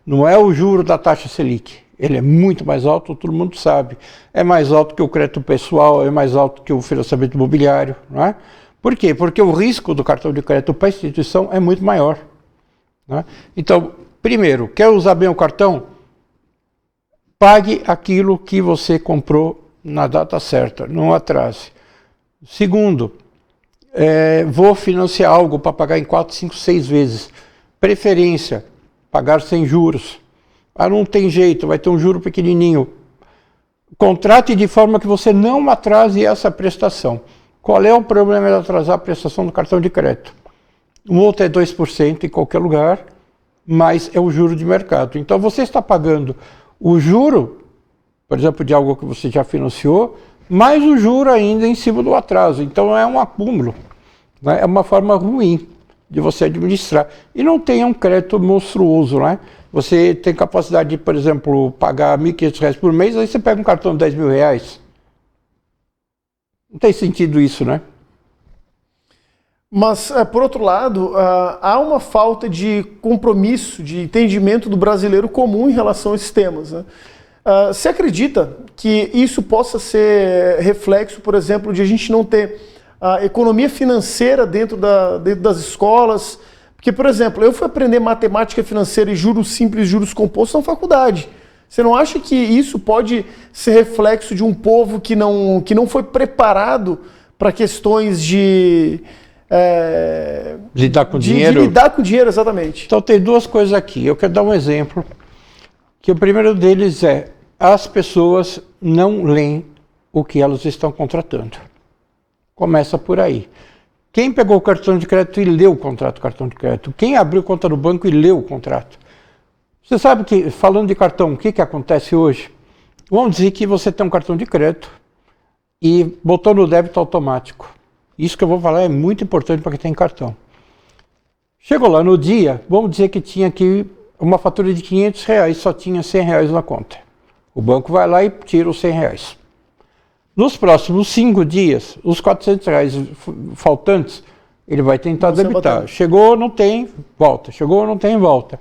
Não é o juro da taxa Selic. Ele é muito mais alto, todo mundo sabe. É mais alto que o crédito pessoal, é mais alto que o financiamento imobiliário. Não é? Por quê? Porque o risco do cartão de crédito para a instituição é muito maior. Né? Então, primeiro, quer usar bem o cartão? Pague aquilo que você comprou na data certa, não atrase. Segundo, vou financiar algo para pagar em 4, 5, 6 vezes. Preferência, pagar sem juros. Não tem jeito, vai ter um juro pequenininho. Contrate de forma que você não atrase essa prestação. Qual é o problema de atrasar a prestação do cartão de crédito? Um outro é 2% em qualquer lugar, mas é o juro de mercado. Então você está pagando o juro, por exemplo, de algo que você já financiou, mais o juro ainda em cima do atraso. Então é um acúmulo, né? É uma forma ruim de você administrar. E não tem um crédito monstruoso, né? Você tem capacidade de, por exemplo, pagar R$1.500 por mês, aí você pega um cartão de R$10.000. Não tem sentido isso, né? Mas, por outro lado, há uma falta de compromisso, de entendimento do brasileiro comum em relação a esses temas, né? Você acredita que isso possa ser reflexo, por exemplo, de a gente não ter economia financeira dentro das escolas? Porque, por exemplo, eu fui aprender matemática financeira e juros simples, juros compostos na faculdade. Você não acha que isso pode ser reflexo de um povo que não foi preparado para questões de lidar com de dinheiro. lidar com dinheiro, exatamente. Então tem duas coisas aqui. Eu quero dar um exemplo, que o primeiro deles é: as pessoas não leem o que elas estão contratando. Começa por aí. Quem pegou o cartão de crédito e leu o contrato do cartão de crédito? Quem abriu conta no banco e leu o contrato? Você sabe que, falando de cartão, o que acontece hoje? Vamos dizer que você tem um cartão de crédito e botou no débito automático. Isso que eu vou falar é muito importante para quem tem cartão. Chegou lá no dia, vamos dizer que tinha aqui uma fatura de R$500, só tinha R$100 na conta. O banco vai lá e tira os R$100. Nos próximos 5 dias, os R$400 faltantes, ele vai tentar debitar. Chegou, não tem, volta. Chegou, não tem, volta.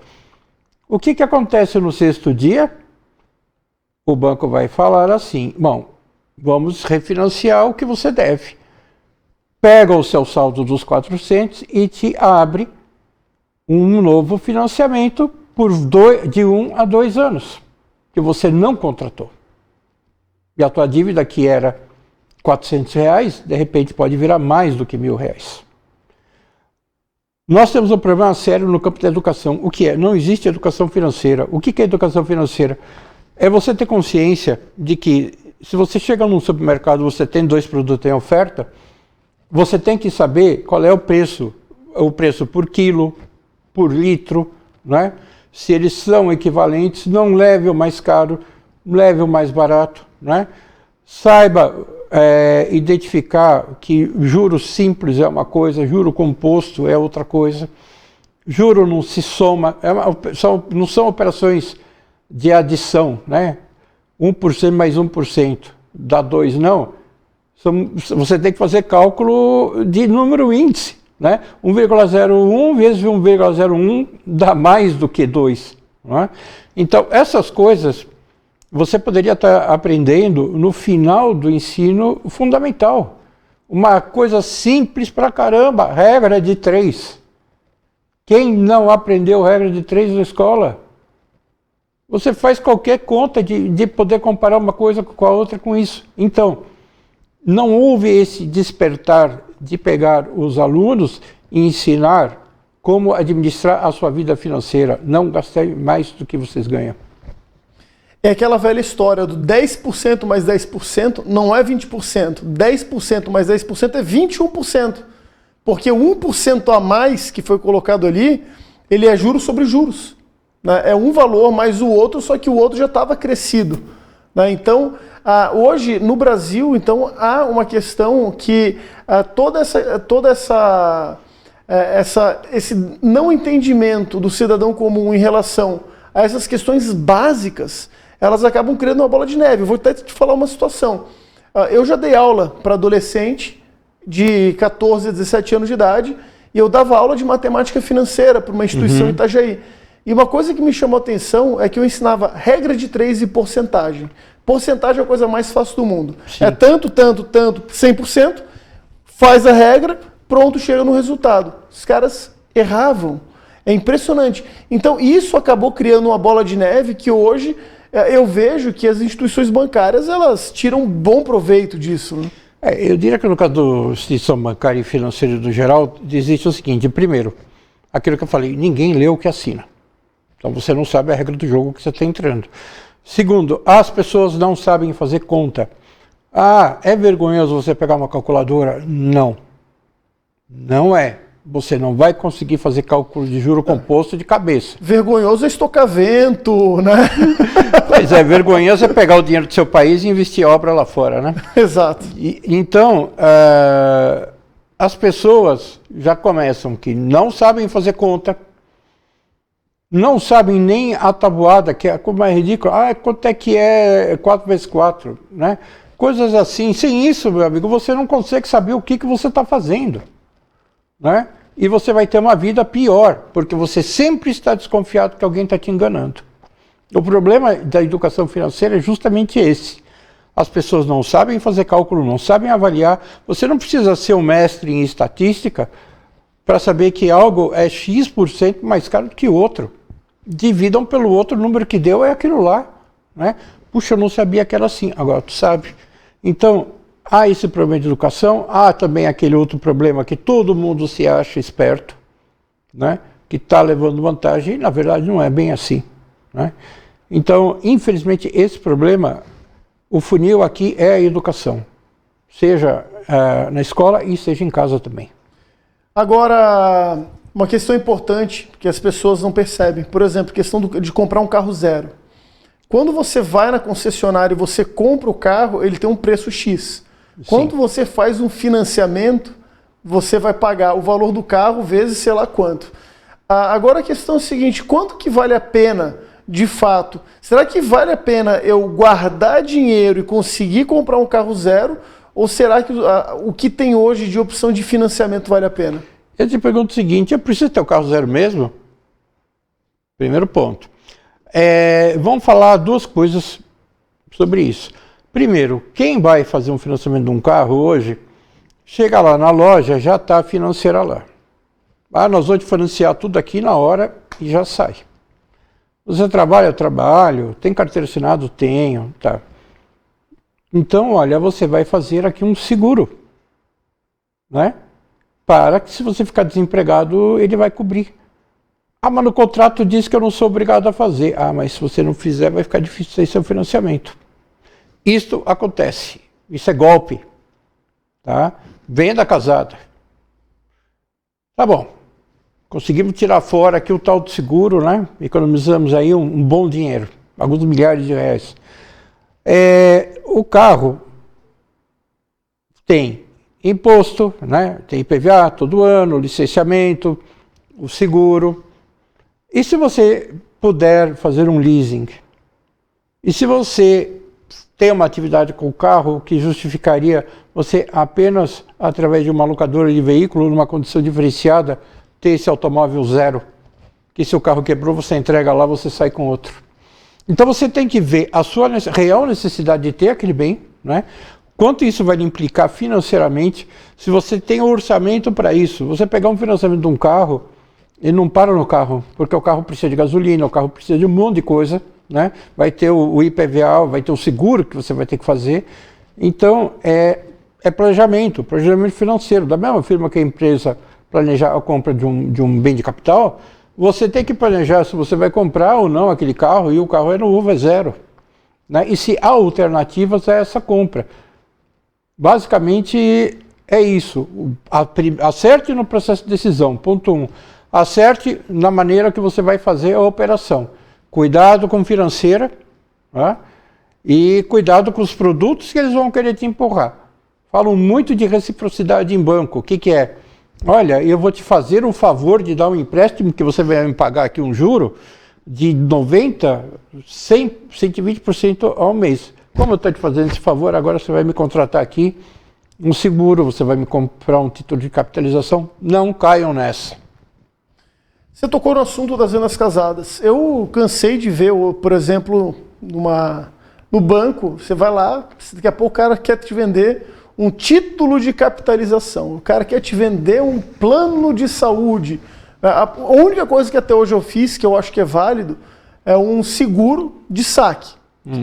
O que acontece no 6º dia? O banco vai falar assim: bom, vamos refinanciar o que você deve. Pega o seu saldo dos 400 e te abre um novo financiamento de 1 a 2 anos, que você não contratou. E a tua dívida, que era R$400, de repente pode virar mais do que R$1.000. Nós temos um problema sério no campo da educação. O que é? Não existe educação financeira. O que é educação financeira? É você ter consciência de que, se você chega num supermercado, você tem 2 produtos em oferta, você tem que saber qual é o preço por quilo, por litro, né? Se eles são equivalentes, não leve o mais caro, leve o mais barato, né? Saiba identificar que juro simples é uma coisa, juro composto é outra coisa. Juro não se soma, não são operações de adição, né? 1% mais 1% dá 2, não. Você tem que fazer cálculo de número índice, né? 1,01 vezes 1,01 dá mais do que 2. Não é? Então, essas coisas você poderia estar aprendendo no final do ensino fundamental. Uma coisa simples pra caramba, regra de 3. Quem não aprendeu regra de 3 na escola? Você faz qualquer conta de poder comparar uma coisa com a outra com isso. Então, não houve esse despertar de pegar os alunos e ensinar como administrar a sua vida financeira. Não gastar mais do que vocês ganham. É aquela velha história do 10% mais 10% não é 20%. 10% mais 10% é 21%. Porque o 1% a mais que foi colocado ali, ele é juros sobre juros. Né? É um valor mais o outro, só que o outro já estava crescido. Né? Então, hoje no Brasil, então, há uma questão que esse não entendimento do cidadão comum em relação a essas questões básicas, elas acabam criando uma bola de neve. Eu vou até te falar uma situação. Eu já dei aula para adolescente de 14 a 17 anos de idade e eu dava aula de matemática financeira para uma instituição em Itajaí. E uma coisa que me chamou a atenção é que eu ensinava regra de 3 e porcentagem. Porcentagem é a coisa mais fácil do mundo. Sim. É tanto, 100%, faz a regra, pronto, chega no resultado. Os caras erravam. É impressionante. Então isso acabou criando uma bola de neve que hoje eu vejo que as instituições bancárias elas tiram um bom proveito disso. Né? Eu diria que no caso da instituição bancária e financeira do geral, existe o seguinte: primeiro, aquilo que eu falei, ninguém lê o que assina. Então você não sabe a regra do jogo que você está entrando. Segundo, as pessoas não sabem fazer conta. É vergonhoso você pegar uma calculadora? Não. Não é. Você não vai conseguir fazer cálculo de juro composto de cabeça. Vergonhoso é estocavento, né? Pois é, vergonhoso é pegar o dinheiro do seu país e investir em obra lá fora, né? Exato. Então, as pessoas já começam que não sabem fazer conta, não sabem nem a tabuada, que é como é ridículo. Quanto é que é 4 vezes 4, né? Coisas assim. Sem isso, meu amigo, você não consegue saber o que você está fazendo. Né? E você vai ter uma vida pior, porque você sempre está desconfiado que alguém está te enganando. O problema da educação financeira é justamente esse. As pessoas não sabem fazer cálculo, não sabem avaliar. Você não precisa ser um mestre em estatística para saber que algo é X% mais caro do que o outro. Dividam pelo outro, o número que deu é aquilo lá. Né? Puxa, eu não sabia que era assim, agora tu sabe. Então, Há esse problema de educação, há também aquele outro problema que todo mundo se acha esperto, né? Que está levando vantagem, e na verdade não é bem assim, né? Então, infelizmente, esse problema, o funil aqui é a educação, seja na escola e seja em casa também. Agora, uma questão importante que as pessoas não percebem, por exemplo, a questão de comprar um carro zero. Quando você vai na concessionária e você compra o carro, ele tem um preço X. Quando você faz um financiamento, você vai pagar o valor do carro vezes sei lá quanto. Agora a questão é a seguinte, quanto que vale a pena, de fato? Será que vale a pena eu guardar dinheiro e conseguir comprar um carro zero? Ou será que o que tem hoje de opção de financiamento vale a pena? Eu te pergunto o seguinte, eu preciso ter o carro zero mesmo? Primeiro ponto. Vamos falar duas coisas sobre isso. Primeiro, quem vai fazer um financiamento de um carro hoje, chega lá na loja, já está a financeira lá. Nós vamos te financiar tudo aqui na hora e já sai. Você trabalha? Eu trabalho. Tem carteira assinada? Tenho. Tá. Então, olha, você vai fazer aqui um seguro, né? Para que se você ficar desempregado, ele vai cobrir. Mas no contrato diz que eu não sou obrigado a fazer. Mas se você não fizer, vai ficar difícil ter seu financiamento. Isto acontece. Isso é golpe. Tá? Venda casada. Tá bom. Conseguimos tirar fora aqui o tal do seguro, né? Economizamos aí um bom dinheiro. Alguns milhares de reais. O carro tem imposto, né? Tem IPVA todo ano, licenciamento, o seguro. E se você puder fazer um leasing? E se você tem uma atividade com o carro que justificaria você apenas, através de uma locadora de veículo, numa condição diferenciada, ter esse automóvel zero? Que se o carro quebrou, você entrega lá, você sai com outro. Então você tem que ver a sua real necessidade de ter aquele bem, né? Quanto isso vai lhe implicar financeiramente, se você tem um orçamento para isso. Você pegar um financiamento de um carro, ele não para no carro, porque o carro precisa de gasolina, o carro precisa de um monte de coisa, né? Vai ter o IPVA, vai ter o seguro que você vai ter que fazer. Então, planejamento financeiro. Da mesma forma que a empresa planejar a compra de um bem de capital, você tem que planejar se você vai comprar ou não aquele carro, e o carro é novo, é zero, né? E se há alternativas a essa compra. Basicamente é isso. Acerte no processo de decisão, ponto 1. Acerte na maneira que você vai fazer a operação. Cuidado com financeira, né? E cuidado com os produtos que eles vão querer te empurrar. Falam muito de reciprocidade em banco. O que é? Olha, eu vou te fazer um favor de dar um empréstimo que você vai me pagar aqui um juro de 90%, 100%, 120% ao mês. Como eu estou te fazendo esse favor, agora você vai me contratar aqui um seguro, você vai me comprar um título de capitalização. Não caiam nessa. Você tocou no assunto das vendas casadas. Eu cansei de ver, por exemplo, no banco, você vai lá, daqui a pouco o cara quer te vender um título de capitalização, o cara quer te vender um plano de saúde. A única coisa que até hoje eu fiz, que eu acho que é válido, é um seguro de saque.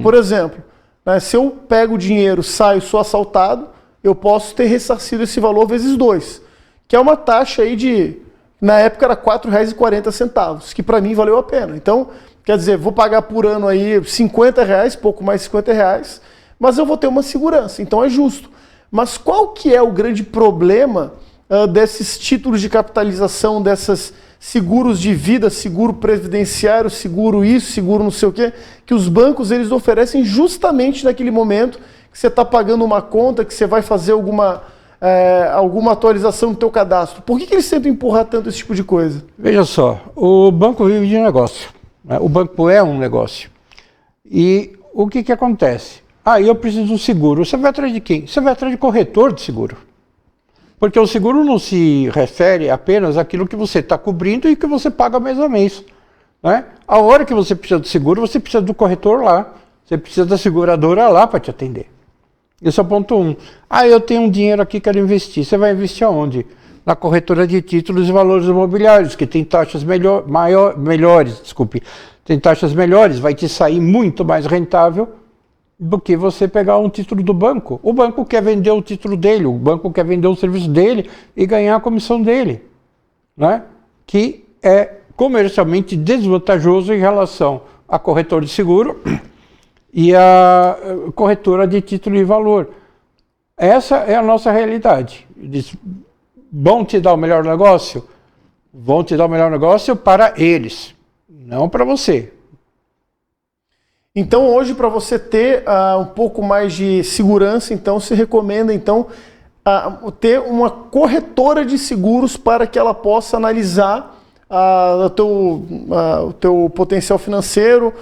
Por exemplo, né, se eu pego o dinheiro, saio, sou assaltado, eu posso ter ressarcido esse valor vezes 2, que é uma taxa aí de, na época era R$ 4,40, que para mim valeu a pena. Então, quer dizer, vou pagar por ano aí R$50, pouco mais de R$50, mas eu vou ter uma segurança, então é justo. Mas qual que é o grande problema desses títulos de capitalização, desses seguros de vida, seguro previdenciário, seguro isso, seguro não sei o quê, que os bancos eles oferecem justamente naquele momento que você está pagando uma conta, que você vai fazer alguma atualização no teu cadastro? Por que eles tentam empurrar tanto esse tipo de coisa? Veja só, o banco vive de negócio, né? O banco é um negócio. E o que acontece? Eu preciso de um seguro. Você vai atrás de quem? Você vai atrás de corretor de seguro. Porque o seguro não se refere apenas àquilo que você está cobrindo e que você paga mês a mês, né? A hora que você precisa do seguro, você precisa do corretor lá. Você precisa da seguradora lá para te atender. Esse é o ponto 1. Eu tenho um dinheiro aqui, quero investir. Você vai investir aonde? Na corretora de títulos e valores imobiliários, que tem taxas melhores, tem taxas melhores, vai te sair muito mais rentável do que você pegar um título do banco. O banco quer vender o título dele, o banco quer vender o serviço dele e ganhar a comissão dele, né? Que é comercialmente desvantajoso em relação a corretor de seguro e a corretora de título de valor. Essa é a nossa realidade. Eles vão te dar o melhor negócio? Vão te dar o melhor negócio para eles, não para você. Então hoje, para você ter um pouco mais de segurança, então se recomenda então ter uma corretora de seguros para que ela possa analisar o teu potencial financeiro,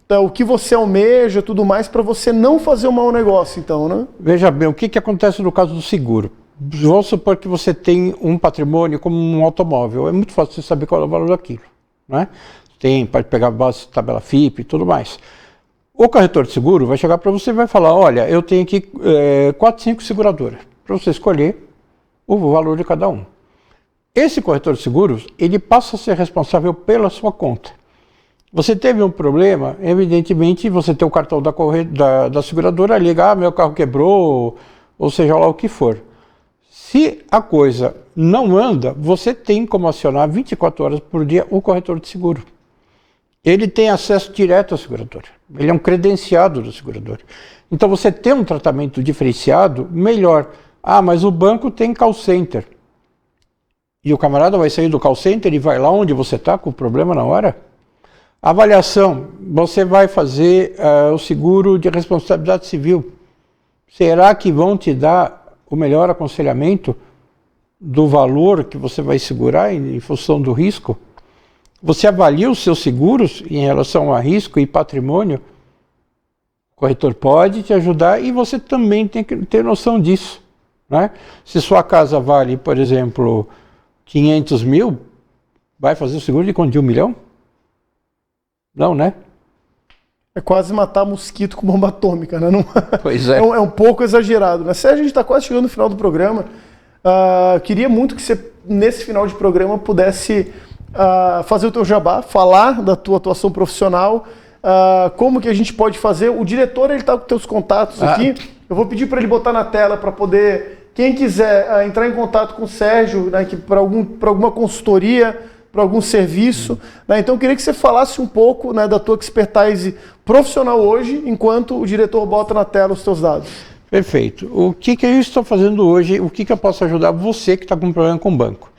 o que você almeja, tudo mais, para você não fazer um mau negócio, então, né? Veja bem, o que acontece no caso do seguro? Vamos supor que você tem um patrimônio como um automóvel. É muito fácil você saber qual é o valor daquilo, né? Pode pegar base, tabela FIP e tudo mais. O corretor de seguro vai chegar para você e vai falar, olha, eu tenho aqui 4, 5 seguradoras, para você escolher o valor de cada um. Esse corretor de seguros, ele passa a ser responsável pela sua conta. Você teve um problema, evidentemente você tem o cartão da seguradora, liga, meu carro quebrou, ou seja lá o que for. Se a coisa não anda, você tem como acionar 24 horas por dia o corretor de seguro. Ele tem acesso direto à seguradora. Ele é um credenciado da seguradora. Então você tem um tratamento diferenciado, melhor. Ah, mas o banco tem call center. E o camarada vai sair do call center e vai lá onde você está com o problema na hora? Avaliação. Você vai fazer o seguro de responsabilidade civil. Será que vão te dar o melhor aconselhamento do valor que você vai segurar em função do risco? Você avalia os seus seguros em relação a risco e patrimônio? O corretor pode te ajudar e você também tem que ter noção disso, né? Se sua casa vale, por exemplo, 500 mil, vai fazer o seguro de quanto? De 1 milhão? Não, né? É quase matar mosquito com bomba atômica, né? Não, pois é. É um pouco exagerado, né? Se a gente está quase chegando no final do programa, queria muito que você, nesse final de programa, pudesse fazer o teu jabá, falar da tua atuação profissional, como que a gente pode fazer. O diretor, ele está com teus contatos aqui. Eu vou pedir para ele botar na tela para poder, quem quiser entrar em contato com o Sérgio, né, para alguma consultoria, para algum serviço, né? Então eu queria que você falasse um pouco, né, da tua expertise profissional hoje, enquanto o diretor bota na tela os teus dados. Perfeito. O que eu estou fazendo hoje, o que eu posso ajudar você que está com problema com o banco?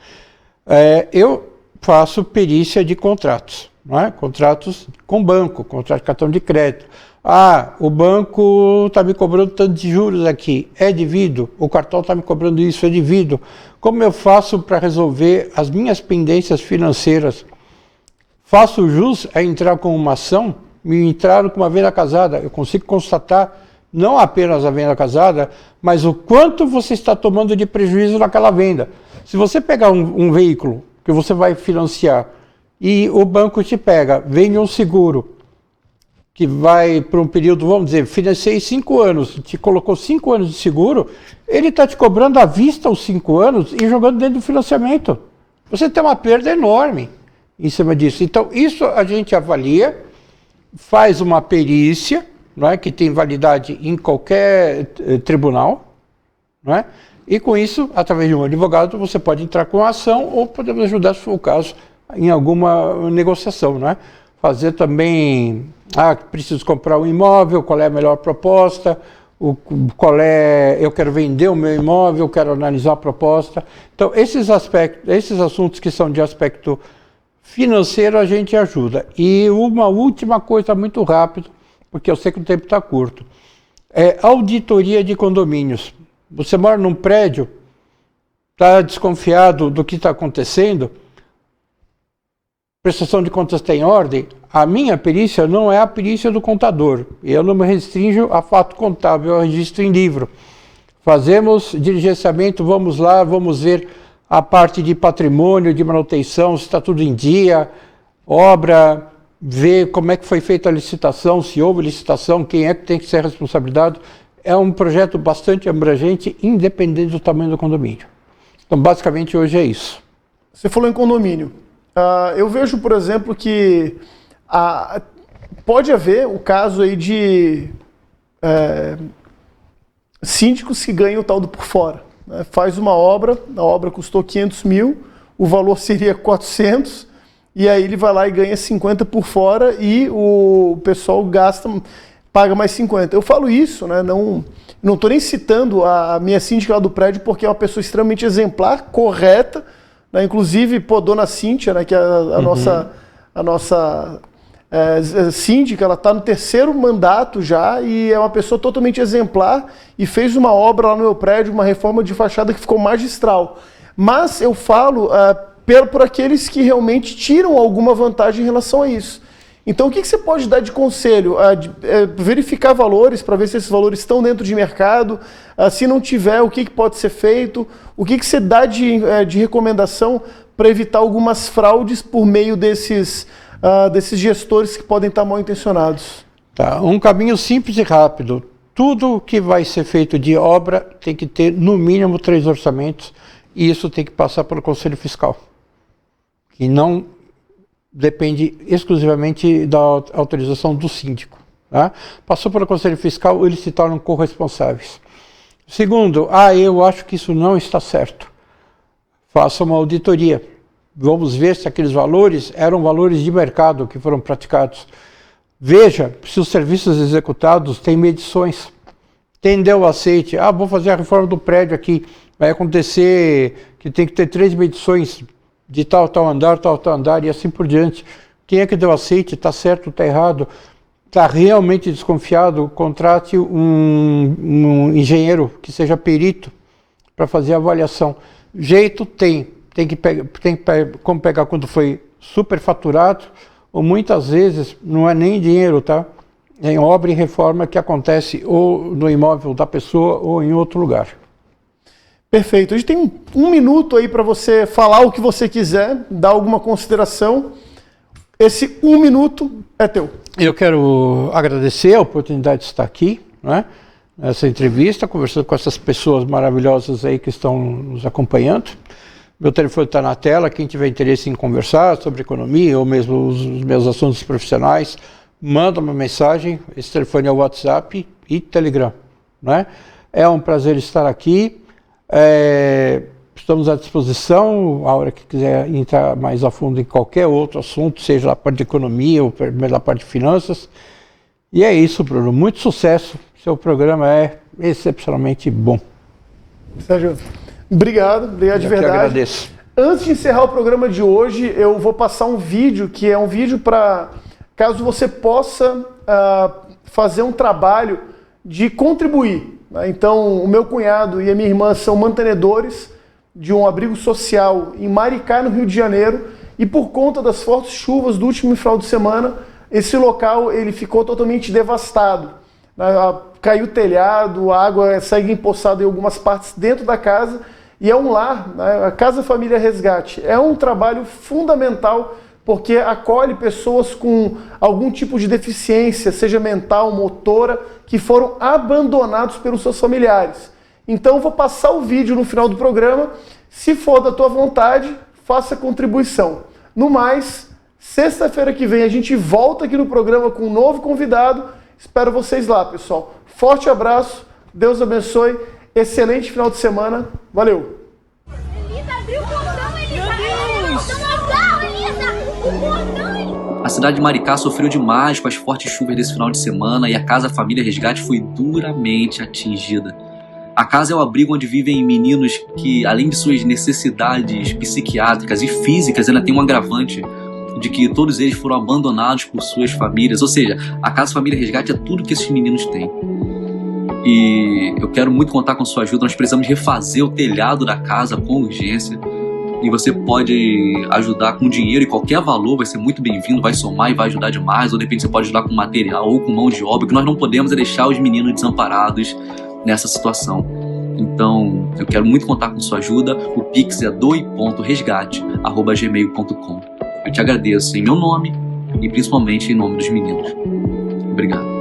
Eu faço perícia de contratos, não é? Contratos com banco, contrato de cartão de crédito. Ah, o banco está me cobrando tanto de juros aqui, é devido? O cartão está me cobrando isso, é devido? Como eu faço para resolver as minhas pendências financeiras? Faço jus a entrar com uma ação? Me entraram com uma venda casada, eu consigo constatar não apenas a venda casada, mas o quanto você está tomando de prejuízo naquela venda. Se você pegar um veículo que você vai financiar e o banco te pega, vende um seguro que vai para um período, vamos dizer, financiei 5 anos, te colocou 5 anos de seguro, ele está te cobrando à vista os 5 anos e jogando dentro do financiamento. Você tem uma perda enorme em cima disso. Então, isso a gente avalia, faz uma perícia, não é, que tem validade em qualquer tribunal, não é? E com isso, através de um advogado, você pode entrar com a ação ou podemos ajudar, se for o caso, em alguma negociação, não é? Fazer também, preciso comprar um imóvel, qual é a melhor proposta, eu quero vender o meu imóvel, eu quero analisar a proposta. Então, esses assuntos que são de aspecto financeiro, a gente ajuda. E uma última coisa muito rápido, porque eu sei que o tempo está curto, é auditoria de condomínios. Você mora num prédio, está desconfiado do que está acontecendo, prestação de contas tem ordem, a minha perícia não é a perícia do contador. Eu não me restringo a fato contábil, eu registro em livro. Fazemos diligenciamento, vamos lá, vamos ver a parte de patrimônio, de manutenção, se está tudo em dia, obra, ver como é que foi feita a licitação, se houve licitação, quem é que tem que ser responsabilizado. É um projeto bastante abrangente, independente do tamanho do condomínio. Então, basicamente, hoje é isso. Você falou em condomínio. Eu vejo, por exemplo, que pode haver o caso aí de síndicos que ganham o tal do por fora. Né? Faz uma obra, a obra custou 500 mil, o valor seria 400, e aí ele vai lá e ganha 50 por fora e o pessoal paga mais 50. Eu falo isso, né? Não estou nem citando a minha síndica lá do prédio, porque é uma pessoa extremamente exemplar, correta, né? Inclusive, dona Cíntia, né, que é a nossa síndica, ela está no 3º mandato já e é uma pessoa totalmente exemplar e fez uma obra lá no meu prédio, uma reforma de fachada que ficou magistral. Mas eu falo por aqueles que realmente tiram alguma vantagem em relação a isso. Então, o que você pode dar de conselho? Verificar valores para ver se esses valores estão dentro de mercado. Se não tiver, o que pode ser feito? O que você dá de recomendação para evitar algumas fraudes por meio desses gestores que podem estar mal intencionados? Tá, um caminho simples e rápido. Tudo que vai ser feito de obra tem que ter, no mínimo, 3 orçamentos. E isso tem que passar pelo Conselho Fiscal. Que não depende exclusivamente da autorização do síndico. Tá? Passou pelo Conselho Fiscal, eles se tornam corresponsáveis. Segundo, eu acho que isso não está certo. Faça uma auditoria. Vamos ver se aqueles valores eram valores de mercado que foram praticados. Veja se os serviços executados têm medições. Tendeu o aceite. Vou fazer a reforma do prédio aqui. Vai acontecer que tem que ter 3 medições de tal andar e assim por diante. Quem é que deu aceite? Está certo, está errado? Está realmente desconfiado? Contrate um engenheiro que seja perito para fazer a avaliação. Jeito tem. Tem como pegar quando foi superfaturado, ou muitas vezes não é nem dinheiro, tá? É em obra e reforma que acontece ou no imóvel da pessoa ou em outro lugar. Perfeito. A gente tem um minuto aí para você falar o que você quiser, dar alguma consideração. Esse 1 minuto é teu. Eu quero agradecer a oportunidade de estar aqui, né? Nessa entrevista, conversando com essas pessoas maravilhosas aí que estão nos acompanhando. Meu telefone está na tela, quem tiver interesse em conversar sobre economia ou mesmo os meus assuntos profissionais, manda uma mensagem, esse telefone é o WhatsApp e Telegram. Né? É um prazer estar aqui, estamos à disposição, a hora que quiser entrar mais a fundo em qualquer outro assunto, seja na parte de economia ou na parte de finanças. E é isso, Bruno, muito sucesso, seu programa é excepcionalmente bom. Sérgio, obrigado de verdade. Eu que agradeço. Antes de encerrar o programa de hoje, eu vou passar um vídeo, que é um vídeo para caso você possa fazer um trabalho de contribuir. Né? Então, o meu cunhado e a minha irmã são mantenedores de um abrigo social em Maricá, no Rio de Janeiro, e por conta das fortes chuvas do último final de semana, esse local ele ficou totalmente devastado. Caiu o telhado, a água segue empoçada em algumas partes dentro da casa, e é um lar, né? A Casa Família Resgate. É um trabalho fundamental, porque acolhe pessoas com algum tipo de deficiência, seja mental, motora, que foram abandonados pelos seus familiares. Então eu vou passar o vídeo no final do programa. Se for da tua vontade, faça contribuição. No mais, sexta-feira que vem a gente volta aqui no programa com um novo convidado. Espero vocês lá, pessoal. Forte abraço, Deus abençoe, excelente final de semana. Valeu! Elisa, abriu o portão, Elisa! O portão! A cidade de Maricá sofreu demais com as fortes chuvas desse final de semana e a Casa Família Resgate foi duramente atingida. A casa é o abrigo onde vivem meninos que, além de suas necessidades psiquiátricas e físicas, ainda tem um agravante de que todos eles foram abandonados por suas famílias. Ou seja, a Casa Família Resgate é tudo que esses meninos têm. E eu quero muito contar com sua ajuda. Nós precisamos refazer o telhado da casa com urgência. E você pode ajudar com dinheiro, e qualquer valor vai ser muito bem-vindo, vai somar e vai ajudar demais. Ou de repente você pode ajudar com material ou com mão de obra. O que nós não podemos é deixar os meninos desamparados nessa situação. Então, eu quero muito contar com sua ajuda. O Pix é doi.resgate@gmail.com. Eu te agradeço em meu nome e principalmente em nome dos meninos. Obrigado.